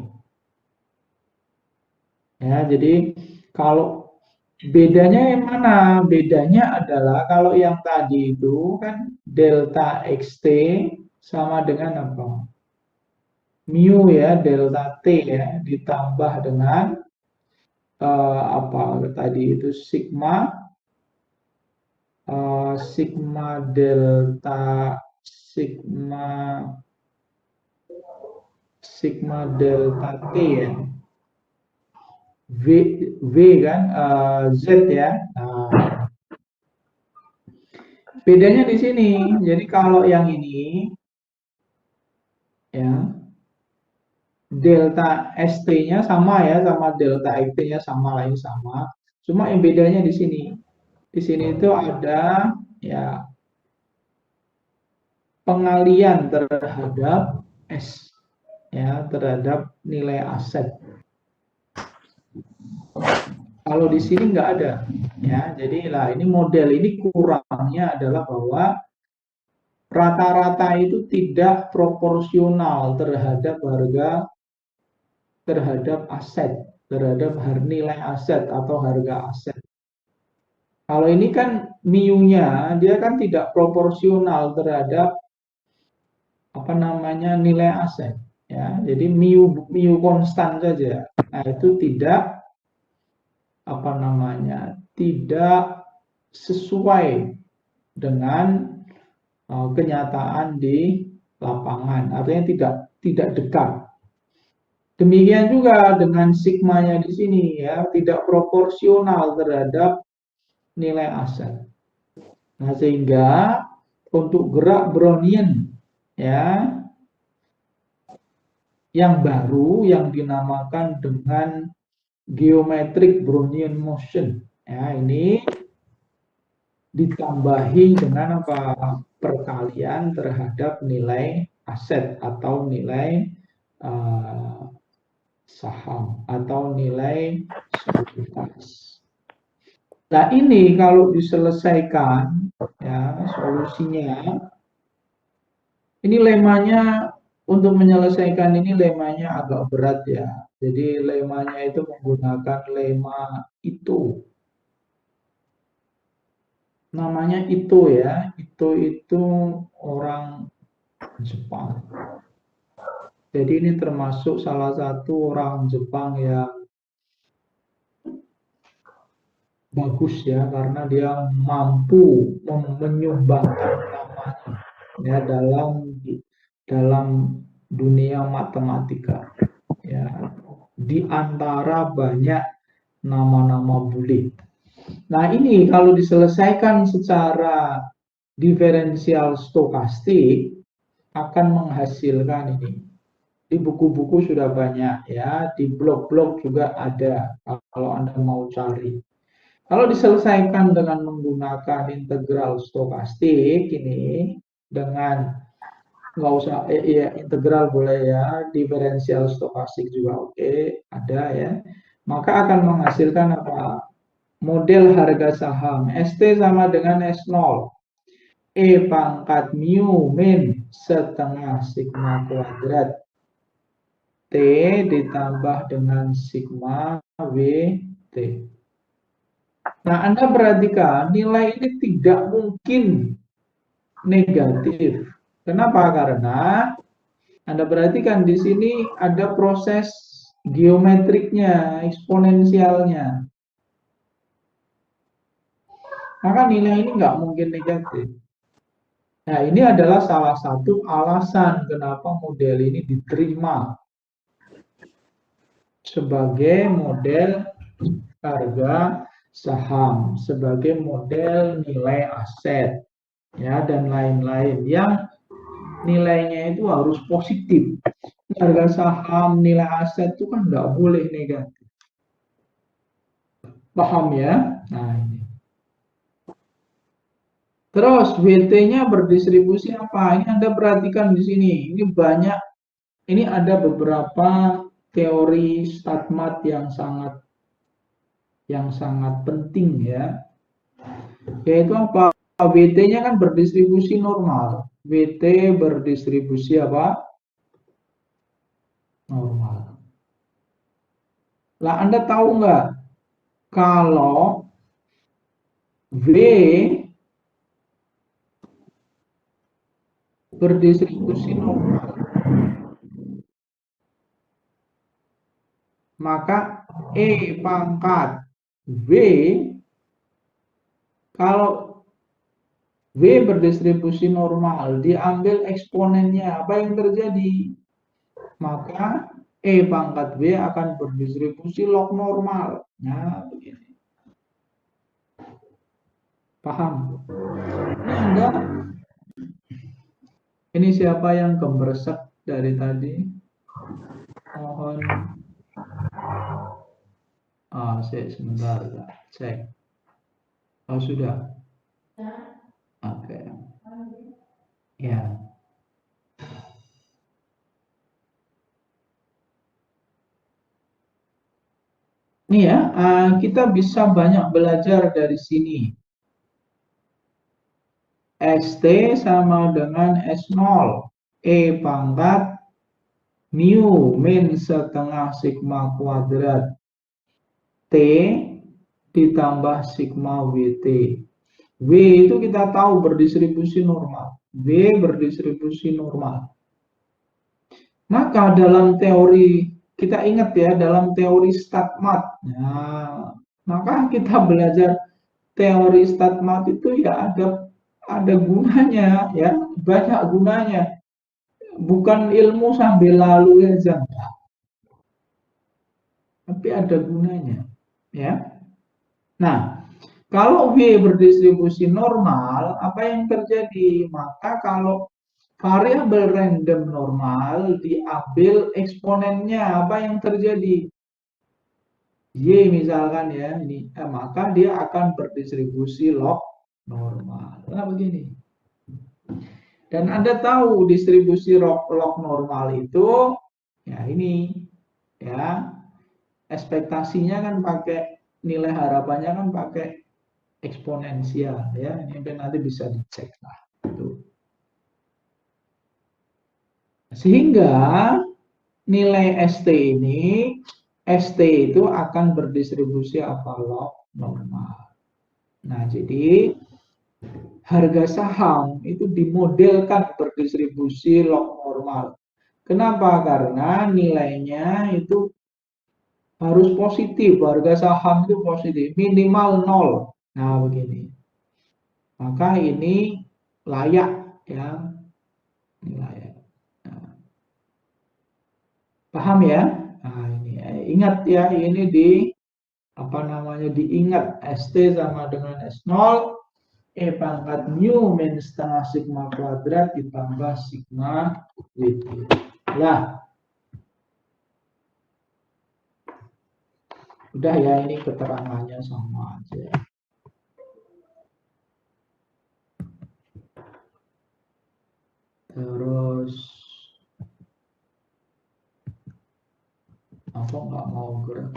Ya, jadi kalau bedanya yang mana? Bedanya adalah kalau yang tadi itu kan delta XT sama dengan apa? Mu ya, delta T ya, ditambah dengan tadi itu sigma delta T ya. V kan Z ya. Nah, bedanya di sini. Jadi kalau yang ini ya delta ST-nya sama ya, sama delta XT-nya sama, lain sama. Cuma yang bedanya di sini. Di sini itu ada ya pengalian terhadap S ya, terhadap nilai aset. Kalau di sini nggak ada ya. Jadi ini model ini kurangnya adalah bahwa rata-rata itu tidak proporsional terhadap aset, terhadap nilai aset atau harga aset. Kalau ini kan mu-nya dia kan tidak proporsional terhadap nilai aset. ya. Jadi mu konstan saja. Nah, itu tidak tidak sesuai dengan kenyataan di lapangan. Artinya tidak dekat. Demikian juga dengan sigmanya di sini ya, tidak proporsional terhadap nilai aset. Nah, sehingga untuk gerak Brownian ya yang baru yang dinamakan dengan geometric Brownian motion. Ya, ini ditambahi dengan apa? Perkalian terhadap nilai aset atau nilai saham atau nilai sekuritas. Nah, ini kalau diselesaikan ya solusinya, ini lemanya untuk menyelesaikan ini lemanya agak berat ya. Jadi lemanya itu menggunakan lema itu. Namanya Ito ya. Ito itu orang Jepang. Jadi ini termasuk salah satu orang Jepang yang bagus ya, karena dia mampu menyumbangkan namanya ya dalam dunia matematika ya, di antara banyak nama-nama bule. Nah, ini kalau diselesaikan secara diferensial stokastik akan menghasilkan ini. Di buku-buku sudah banyak ya, di blog-blog juga ada kalau Anda mau cari. Kalau diselesaikan dengan menggunakan integral stokastik ini dengan nggak usah ya, integral boleh ya, diferensial stokastik juga oke, ada ya. Maka akan menghasilkan apa? Model harga saham ST sama dengan S0 E pangkat mu min setengah sigma kuadrat T ditambah dengan sigma WT. Nah, Anda perhatikan nilai ini tidak mungkin negatif. Kenapa? Karena Anda perhatikan di sini ada proses geometriknya, eksponensialnya. Maka nilai ini nggak mungkin negatif. Nah, ini adalah salah satu alasan kenapa model ini diterima sebagai model harga saham, sebagai model nilai aset, ya, dan lain-lain yang nilainya itu harus positif. Harga saham, nilai aset itu kan nggak boleh negatif. Paham ya? Nah, ini. Terus WT-nya berdistribusi apa? Ini Anda perhatikan di sini. Ini banyak, ini ada beberapa teori statmat yang sangat penting ya. Yaitu apa? WT-nya kan berdistribusi normal. WT berdistribusi apa? Normal. Lah Anda tahu nggak kalau V berdistribusi normal, maka E pangkat V, kalau V berdistribusi normal, diambil eksponennya, apa yang terjadi? Maka E pangkat V akan berdistribusi log normal. Nah, begini. Paham? Ini Anda, ini siapa yang gembersek dari tadi? Mohon. Sebentar, cek. Oh, sudah. Oke. Ya. Ini ya, kita bisa banyak belajar dari sini. ST sama dengan S0. E pangkat mu min setengah sigma kuadrat T ditambah sigma WT. W itu kita tahu berdistribusi normal. W berdistribusi normal. Maka dalam teori, kita ingat ya, dalam teori StatMat, nah, maka kita belajar teori StatMat itu ya ada gunanya ya, banyak gunanya. Bukan ilmu sambil lalu aja, tapi ada gunanya ya. Nah, kalau V berdistribusi normal, apa yang terjadi? Maka kalau variabel random normal diambil eksponennya, apa yang terjadi? Y misalkan ya, ini, maka dia akan berdistribusi log normal. Nah, begini. Dan Anda tahu distribusi log normal itu, ya ini, ya, ekspektasinya kan pakai, nilai harapannya kan pakai eksponensial, ya. Ini kan nanti bisa dicek lah. Gitu. Sehingga nilai ST ini, ST itu akan berdistribusi apa? Log normal. Nah, jadi harga saham itu dimodelkan berdistribusi log normal. Kenapa? Karena nilainya itu harus positif, harga saham itu positif, minimal 0. Nah, begini. Maka ini layak ya, ini layak. Nah, paham ya? Nah, ini ingat ya, ini di apa namanya, diingat ST sama dengan S0, E pangkat mu min setengah sigma kuadrat ditambah sigma WT. Lah, udah ya, ini keterangannya sama aja. Terus apa nggak mau gerak?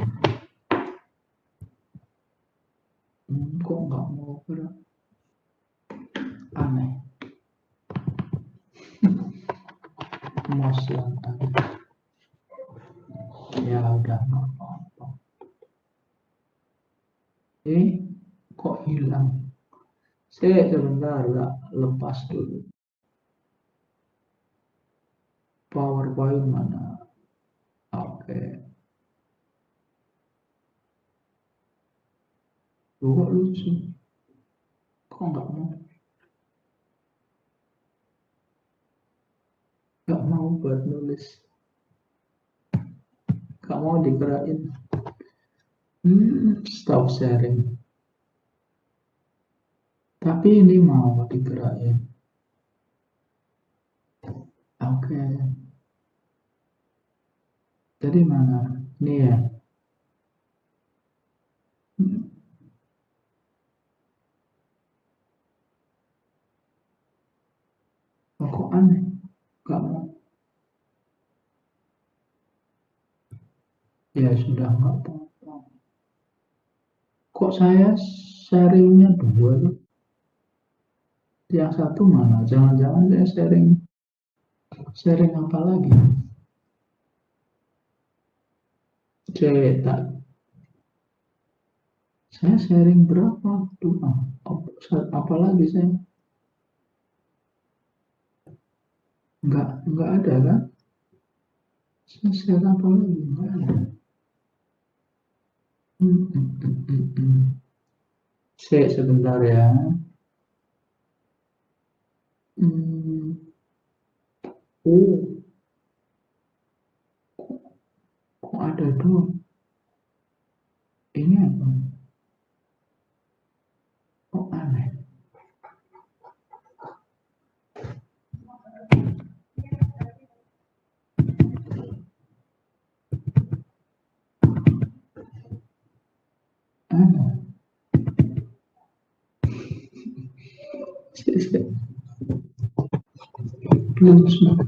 Kok nggak mau gerak? Aneh. Mas yang tadi. Ya udah nggak apa-apa. Kok hilang? Saya sebentar nggak lepas dulu. PowerPoint mana? Oke. Kok lucu? Kok nggak mau? Nggak mau buat nulis. Nggak mau digerakin. Stop sharing. Tapi ini mau digerakin. Oke. Jadi mana? Ini ya. Kok aneh? Nggak mau. Ya sudah nggak apa-apa. Kok saya sharingnya dua tuh? Yang satu mana? Jangan-jangan saya sharing apa lagi? Cetak. Saya sharing berapa? Tuh, apa lagi saya? Nggak ada kan? Saya share apa lagi? Nggak ada. Sebentar ya. Oh, kok ada dua? Ini apa? Kok aneh? Aneh. Belum semua.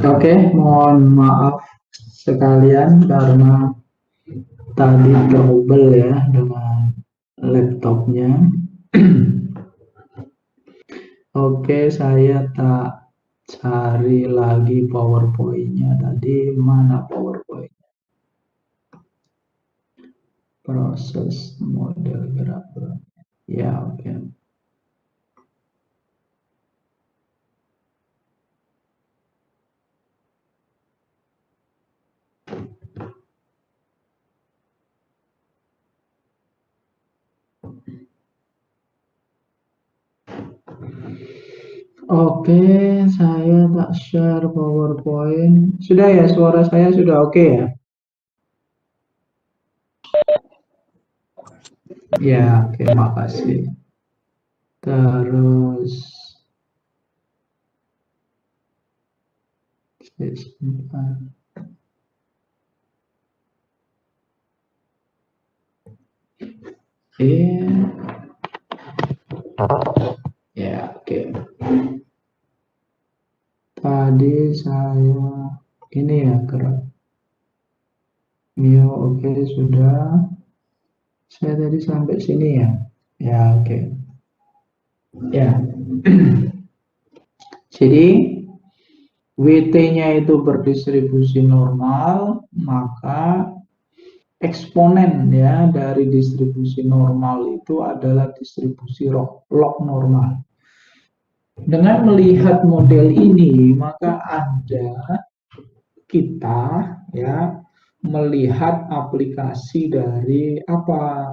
Oke, mohon maaf sekalian karena tadi trouble ya dengan laptopnya. Oke, saya tak cari lagi PowerPoint-nya tadi. Mana PowerPoint? Proses model gerak. Ya, oke. Oke, saya tak share PowerPoint. Sudah ya, suara saya sudah oke ya? Ya, oke, makasih. Terus, sebentar. Ya, oke. Tadi saya ini ya gerak. Ya, oke, sudah. Saya tadi sampai sini ya. Ya, oke. Ya. Jadi WT-nya itu berdistribusi normal, maka eksponen ya dari distribusi normal itu adalah distribusi log normal. Dengan melihat model ini, maka kita ya melihat aplikasi dari apa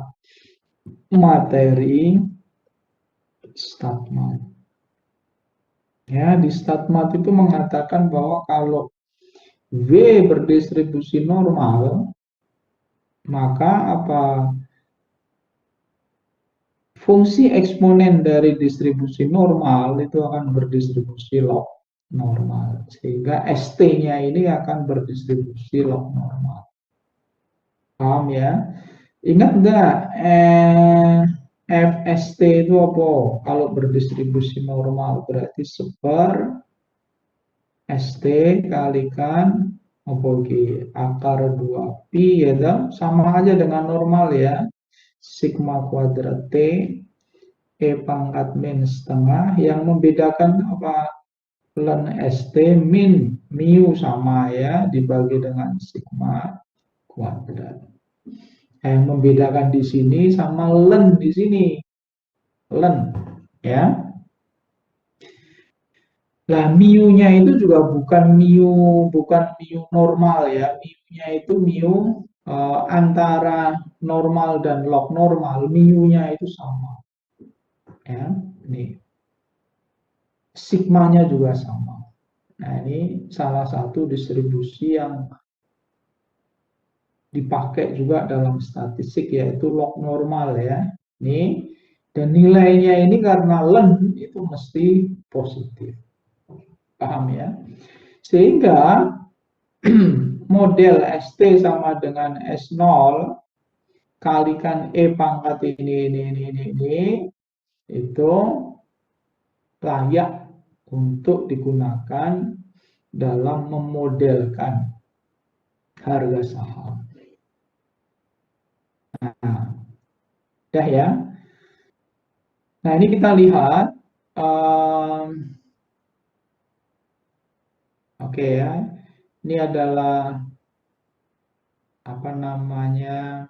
materi StatMat. Ya, di StatMat itu mengatakan bahwa kalau V berdistribusi normal, maka apa fungsi eksponen dari distribusi normal itu akan berdistribusi log normal, sehingga ST-nya ini akan berdistribusi log normal. Paham ya? Ingat nggak FST itu apa? Kalau berdistribusi normal berarti seper ST kalikan apa akar 2pi ya, sama aja dengan normal ya. Sigma kuadrat T E pangkat min setengah, yang membedakan apa ln ST min mu sama ya dibagi dengan sigma kuadrat. Yang membedakan di sini sama ln di sini. Ln ya. Nah, mu-nya itu juga bukan mu normal ya. Mu-nya itu mu antara normal dan log normal, mu-nya itu sama. Ya, ini sigmanya juga sama. Nah, ini salah satu distribusi yang dipakai juga dalam statistik, yaitu log normal ya. Ini dan nilainya ini karena ln itu mesti positif. Paham ya? Sehingga model ST sama dengan S0 kalikan E pangkat ini itu layak untuk digunakan dalam memodelkan harga saham. Nah, udah ya. Nah, ini kita lihat. Oke ya. Ini adalah apa namanya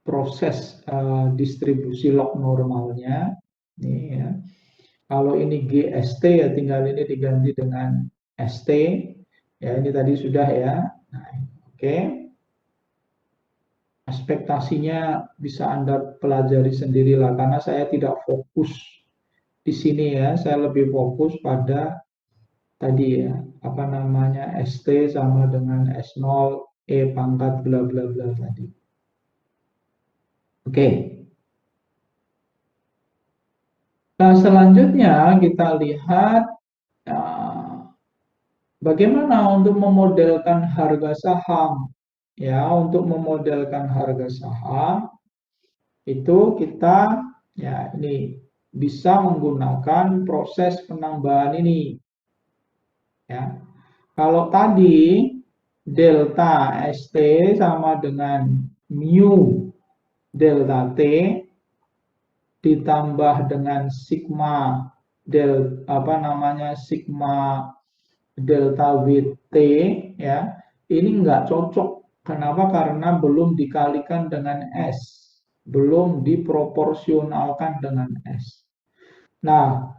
proses distribusi log normalnya. Ini ya. Kalau ini GST ya tinggal ini diganti dengan ST. Ya, ini tadi sudah ya. Nah, oke. Ekspektasinya bisa Anda pelajari sendirilah karena saya tidak fokus di sini ya. Saya lebih fokus pada tadi ya, apa namanya ST sama dengan S0 E pangkat bla bla bla tadi. Oke. Nah, selanjutnya kita lihat bagaimana untuk memodelkan harga saham. Ya, untuk memodelkan harga saham itu kita Ya, ini bisa menggunakan proses penambahan ini. Ya. Kalau tadi delta ST sama dengan mu delta T ditambah dengan sigma sigma delta WT, ya, ini enggak cocok. Kenapa? Karena belum dikalikan dengan S, belum diproporsionalkan dengan S. Nah,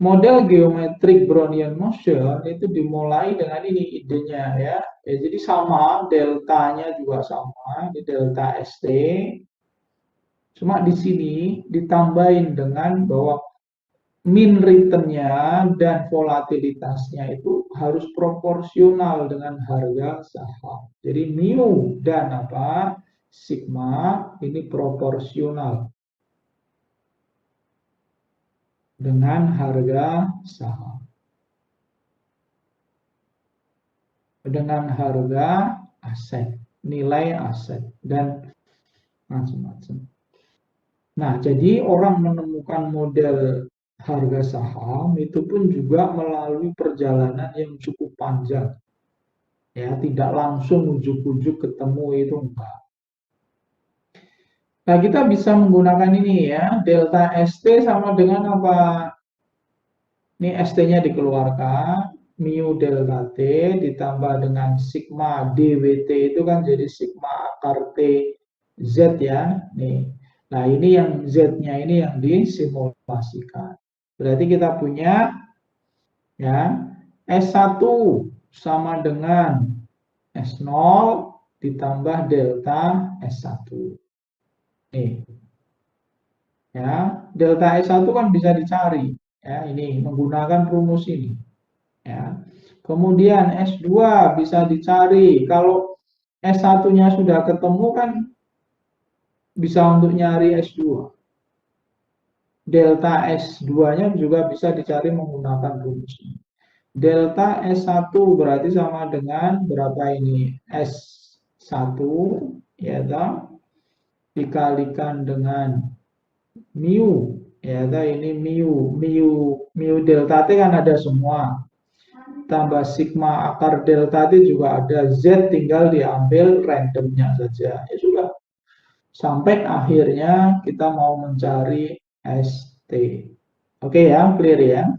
model geometrik Brownian motion itu dimulai dengan ini idenya, ya. Jadi sama, deltanya juga sama, di delta ST. Cuma di sini ditambahin dengan bahwa mean return-nya dan volatilitasnya itu harus proporsional dengan harga saham. Jadi mu dan sigma ini proporsional dengan harga saham. Dengan harga aset, nilai aset, dan macam-macam. Nah, jadi orang menemukan model harga saham itu pun juga melalui perjalanan yang cukup panjang. Ya, tidak langsung ujuk-ujuk ketemu itu enggak. Nah, kita bisa menggunakan ini ya, delta ST sama dengan apa? Ini ST-nya dikeluarkan, mu delta T ditambah dengan sigma DWT itu kan jadi sigma akar T Z ya. Nih. Nah, ini yang Z-nya ini yang disimulasikan. Berarti kita punya ya S1 sama dengan S0 ditambah delta S1. Nih. Ya, delta S1 kan bisa dicari. Ya, ini menggunakan rumus ini. Ya. Kemudian S2 bisa dicari. Kalau S1-nya sudah ketemu kan bisa untuk nyari S2. Delta S2-nya juga bisa dicari menggunakan rumus ini. Delta S1 berarti sama dengan berapa ini? S1 ya dikalikan dengan mu ya ini mu delta T kan ada semua, tambah sigma akar delta T juga ada, Z tinggal diambil randomnya saja, ya sudah, sampai akhirnya kita mau mencari ST. Oke ya, clear ya.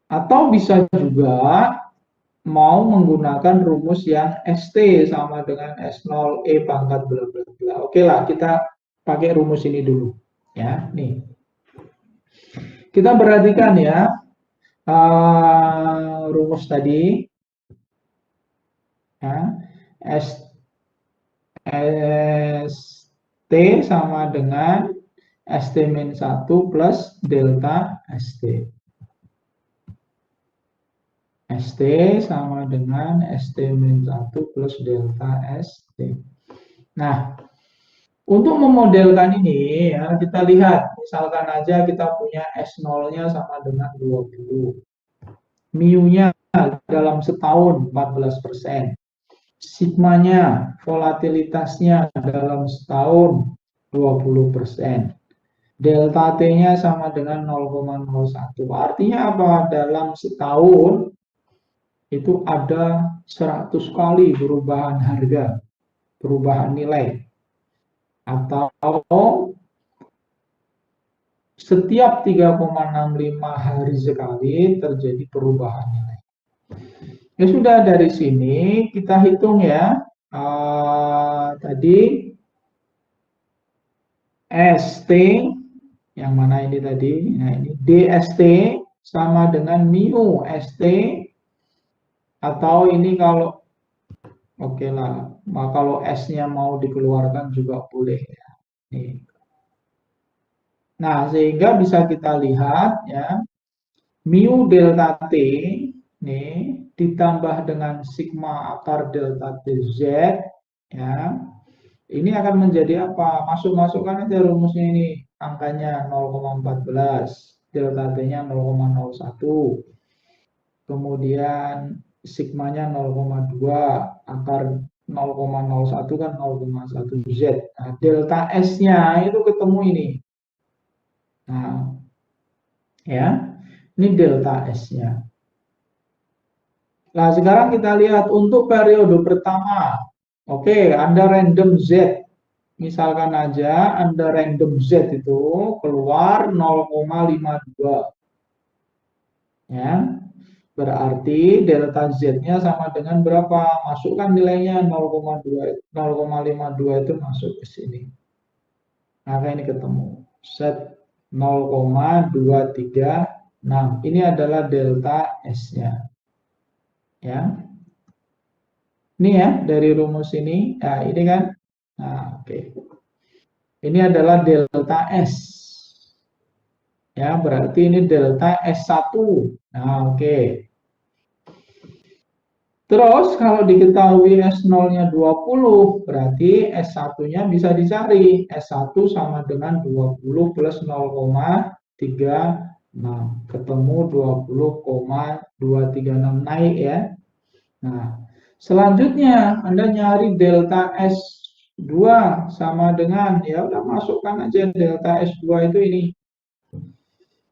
Atau bisa juga mau menggunakan rumus yang ST sama dengan S0 E pangkat bla bla bla. Oke lah, kita pakai rumus ini dulu ya. Nih, kita perhatikan ya rumus tadi ya. ST sama dengan ST-1 plus delta ST. ST sama dengan ST-1 plus delta ST. Nah, untuk memodelkan ini ya, kita lihat, misalkan aja kita punya S0-nya sama dengan 20. Mu-nya dalam setahun 14%. Sigmanya, volatilitasnya dalam setahun 20%. Delta T-nya sama dengan 0,01. Artinya apa? Dalam setahun itu ada 100 kali perubahan harga, perubahan nilai. Atau setiap 3,65 hari sekali terjadi perubahan nilai. Ya sudah, dari sini kita hitung ya. Tadi ST, yang mana ini tadi? Nah, ini DST sama dengan mu ST, atau ini kalau oke lah, kalau S-nya mau dikeluarkan juga boleh ya. Nih. Nah, sehingga bisa kita lihat ya, mu delta T nih ditambah dengan sigma akar delta TZ ya. Ini akan menjadi apa? Masukkan aja rumusnya ini. Angkanya 0,14, delta T-nya 0,01. Kemudian sigmanya 0,2, akar 0,01 kan 0,1 Z. Nah, delta S-nya itu ketemu ini. Nah, ya, ini delta S-nya. Nah, sekarang kita lihat untuk periode pertama. Oke, Anda random Z. Misalkan aja Anda random Z itu keluar 0,52. Ya, berarti delta Z-nya sama dengan berapa? Masukkan nilainya 0,52 itu masuk ke sini. Maka ini ketemu. Set 0,236. Ini adalah delta S-nya. Ya. Ini ya dari rumus ini. Nah, ini kan. Nah, oke. Ini adalah delta S. Ya, berarti ini delta S1. Nah, oke. Terus kalau diketahui S0-nya 20, berarti S1-nya bisa dicari. S1 sama dengan 20 plus 0,36. Ketemu 20,236 naik ya. Nah, selanjutnya Anda nyari delta S2 sama dengan, ya udah masukkan aja delta S2 itu ini.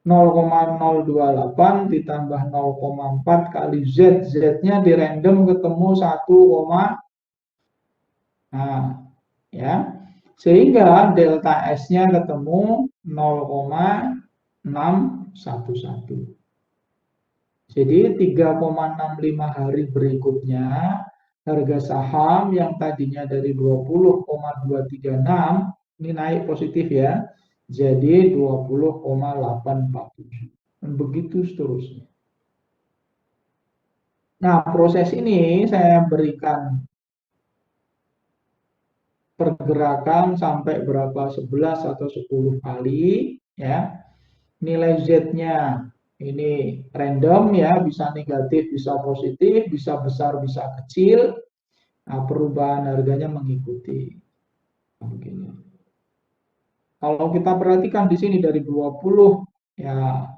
0,028 ditambah 0,4 kali Z. Z-nya di random ketemu 1, nah, ya. Sehingga delta S-nya ketemu 0,611. Jadi 3,65 hari berikutnya harga saham yang tadinya dari 20,236 ini naik positif ya. Jadi 20,847. Dan begitu seterusnya. Nah, proses ini saya berikan pergerakan sampai berapa 11 atau 10 kali ya. Nilai Z-nya ini random ya, bisa negatif, bisa positif, bisa besar, bisa kecil. Nah, perubahan harganya mengikuti. Begini. Kalau kita perhatikan di sini dari 20 ya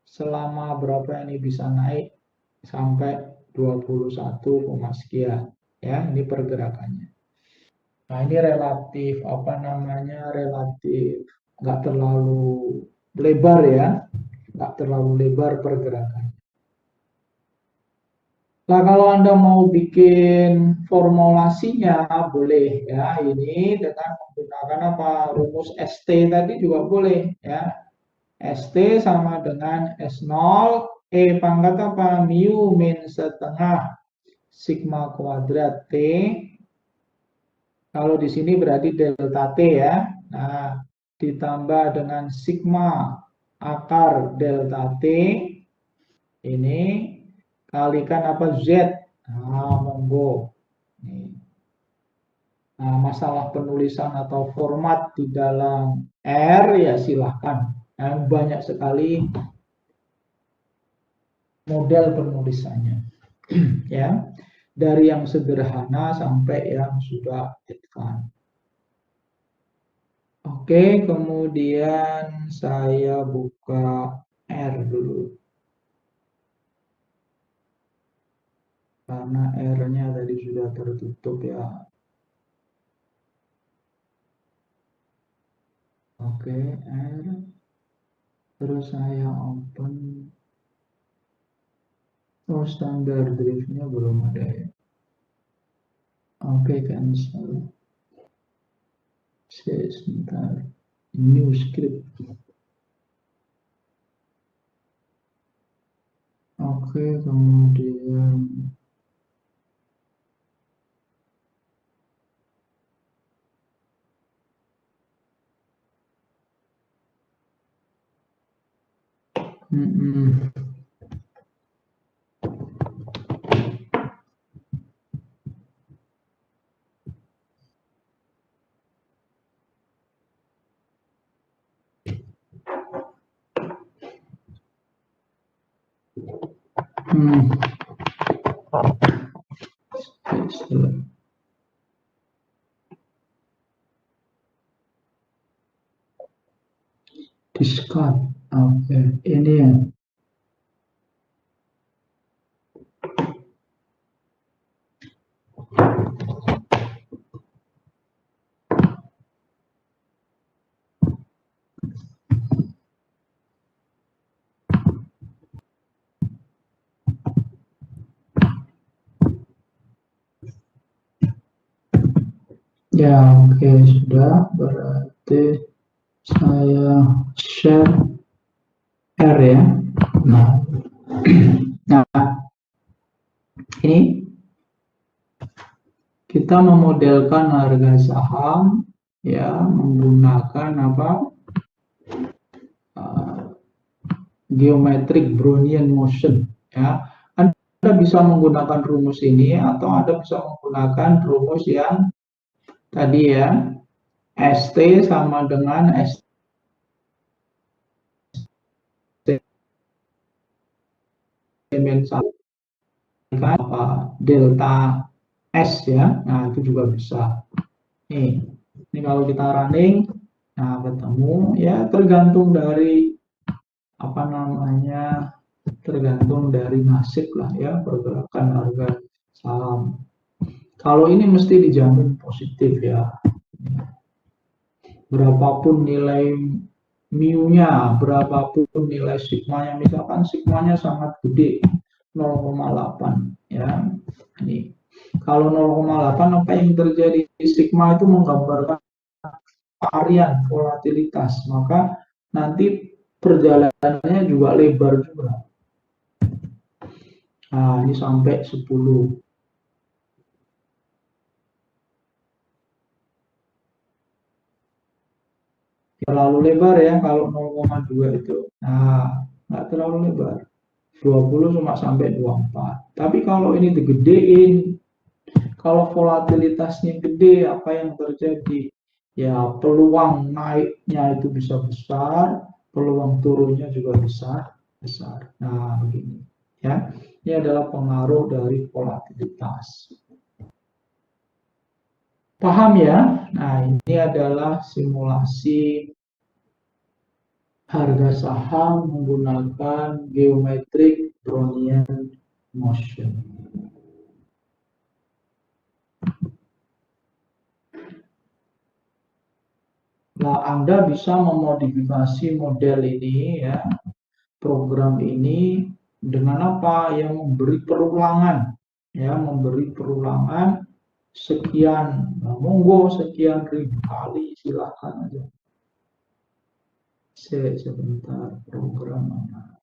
selama berapa ini bisa naik sampai 21, sekian ya, ini pergerakannya. Nah, ini relatif apa namanya? Relatif nggak terlalu lebar ya, nggak terlalu lebar pergerakan. Nah, kalau Anda mau bikin formulasinya boleh ya, ini dengan menggunakan apa? Rumus ST tadi juga boleh ya. ST sama dengan S0 E pangkat apa? Mu min setengah sigma kuadrat T. Kalau di sini berarti delta T ya. Nah, ditambah dengan sigma akar delta T ini kalikan apa Z. Nah, monggo. Nah, masalah penulisan atau format di dalam R ya silahkan. Nah, banyak sekali model penulisannya. Ya, dari yang sederhana sampai yang sudah advance. Oke, kemudian saya buka R dulu. Karena R-nya tadi sudah tertutup ya. Oke, R. Terus saya open. Oh, standar driftnya belum ada ya. Oke, cancel. Sebentar. New script. Oke, kemudian discard. Oke, ini ya. Ya, oke, sudah. Berarti saya share R ya. Nah, nah, ini kita memodelkan harga saham ya menggunakan apa? Geometric Brownian motion ya. Anda bisa menggunakan rumus ini atau Anda bisa menggunakan rumus yang tadi ya, ST sama dengan ST min 1 apa delta S ya. Nah, itu juga bisa. Ini kalau kita running, nah ketemu ya tergantung dari apa namanya, tergantung dari nasib lah ya pergerakan harga saham. Kalau ini mesti dijamin positif ya. Berapapun nilai mu-nya, berapapun nilai sigmanya, misalkan sigmanya sangat gede 0,8 ya. Ini kalau 0,8 apa yang terjadi? Sigma itu menggambarkan varian volatilitas, maka nanti perjalanannya juga lebar juga. Nah, ini sampai 10. Terlalu lebar ya kalau 0,2 itu. Nah, nggak terlalu lebar. 20 cuma sampai 24. Tapi kalau ini digedein, kalau volatilitasnya gede, apa yang terjadi? Ya, peluang naiknya itu bisa besar, peluang turunnya juga besar. Nah, begini. Ya, ini adalah pengaruh dari volatilitas. Paham ya? Nah, ini adalah simulasi harga saham menggunakan geometric Brownian motion. Nah, Anda bisa memodifikasi model ini ya, program ini dengan apa? Yang memberi perulangan, ya, memberi perulangan sekian, nah, monggo sekian ribu kali, silahkan aja. Sebentar, program mana?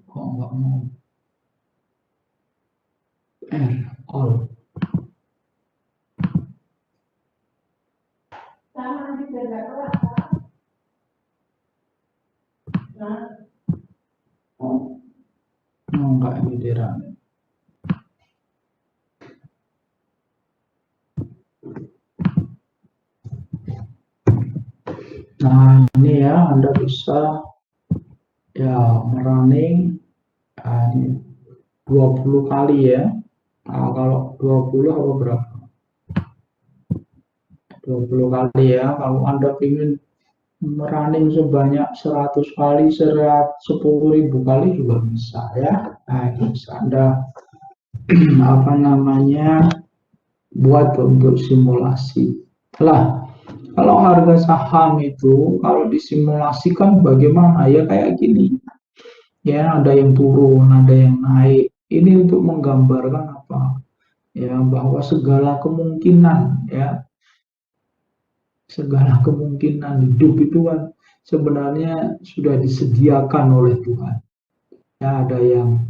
Kok nggak mau? All. Oh, enggak ini dirame. Nah, ini ya Anda bisa ya running ini 20 kali ya. Nah, kalau 20 apa berapa? 20 kali ya. Kalau Anda ingin running sebanyak 100 kali, 10.000 kali juga bisa ya. Nah, ini bisa Anda apa namanya buat untuk simulasi. Lah, kalau harga saham itu kalau disimulasikan bagaimana ya kayak gini. Ya, ada yang turun, ada yang naik. Ini untuk menggambarkan apa? Ya, bahwa segala kemungkinan ya, segala kemungkinan hidup itu kan sebenarnya sudah disediakan oleh Tuhan. Ya, ada yang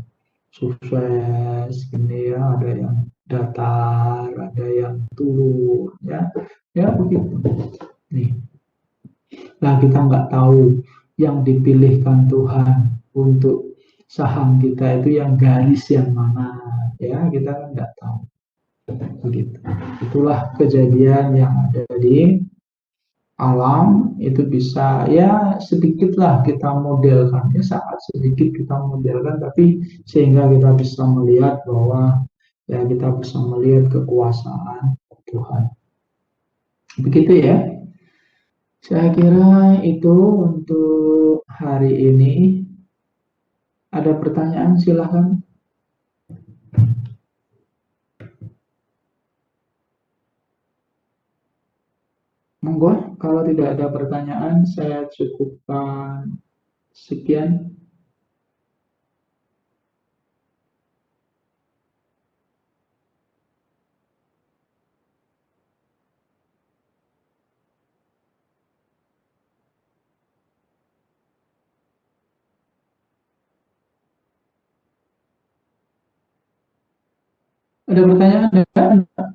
sukses gini ya, ada yang datar, ada yang turun ya. Ya begitu. Nih. Nah, kita nggak tahu yang dipilihkan Tuhan untuk saham kita itu yang garis yang mana ya, kita kan nggak tahu begitu. Itulah kejadian yang ada di alam, itu bisa ya sedikit lah kita modelkan ya, sangat sedikit kita modelkan, tapi sehingga kita bisa melihat bahwa ya kita bisa melihat kekuasaan Tuhan. Begitu ya. Saya kira itu untuk hari ini. Ada pertanyaan silahkan. Monggo, kalau tidak ada pertanyaan, saya cukupkan sekian. Ada pertanyaan? Ada?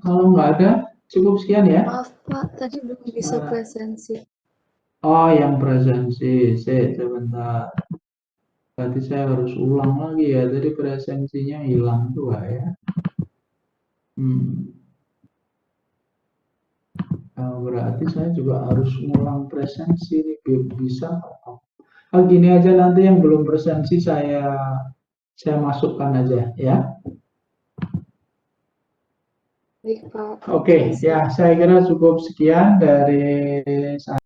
Kalau nggak ada, cukup sekian ya. Maaf Pak, tadi belum bisa Nah. presensi. Oh, yang presensi. Sebentar. Berarti saya harus ulang lagi ya. Tadi presensinya hilang tuh ya. Berarti saya juga harus ulang presensi. Bisa? Gini aja, nanti yang belum presensi saya masukkan aja ya. Baik Pak. Oke, ya saya kira cukup sekian dari saya.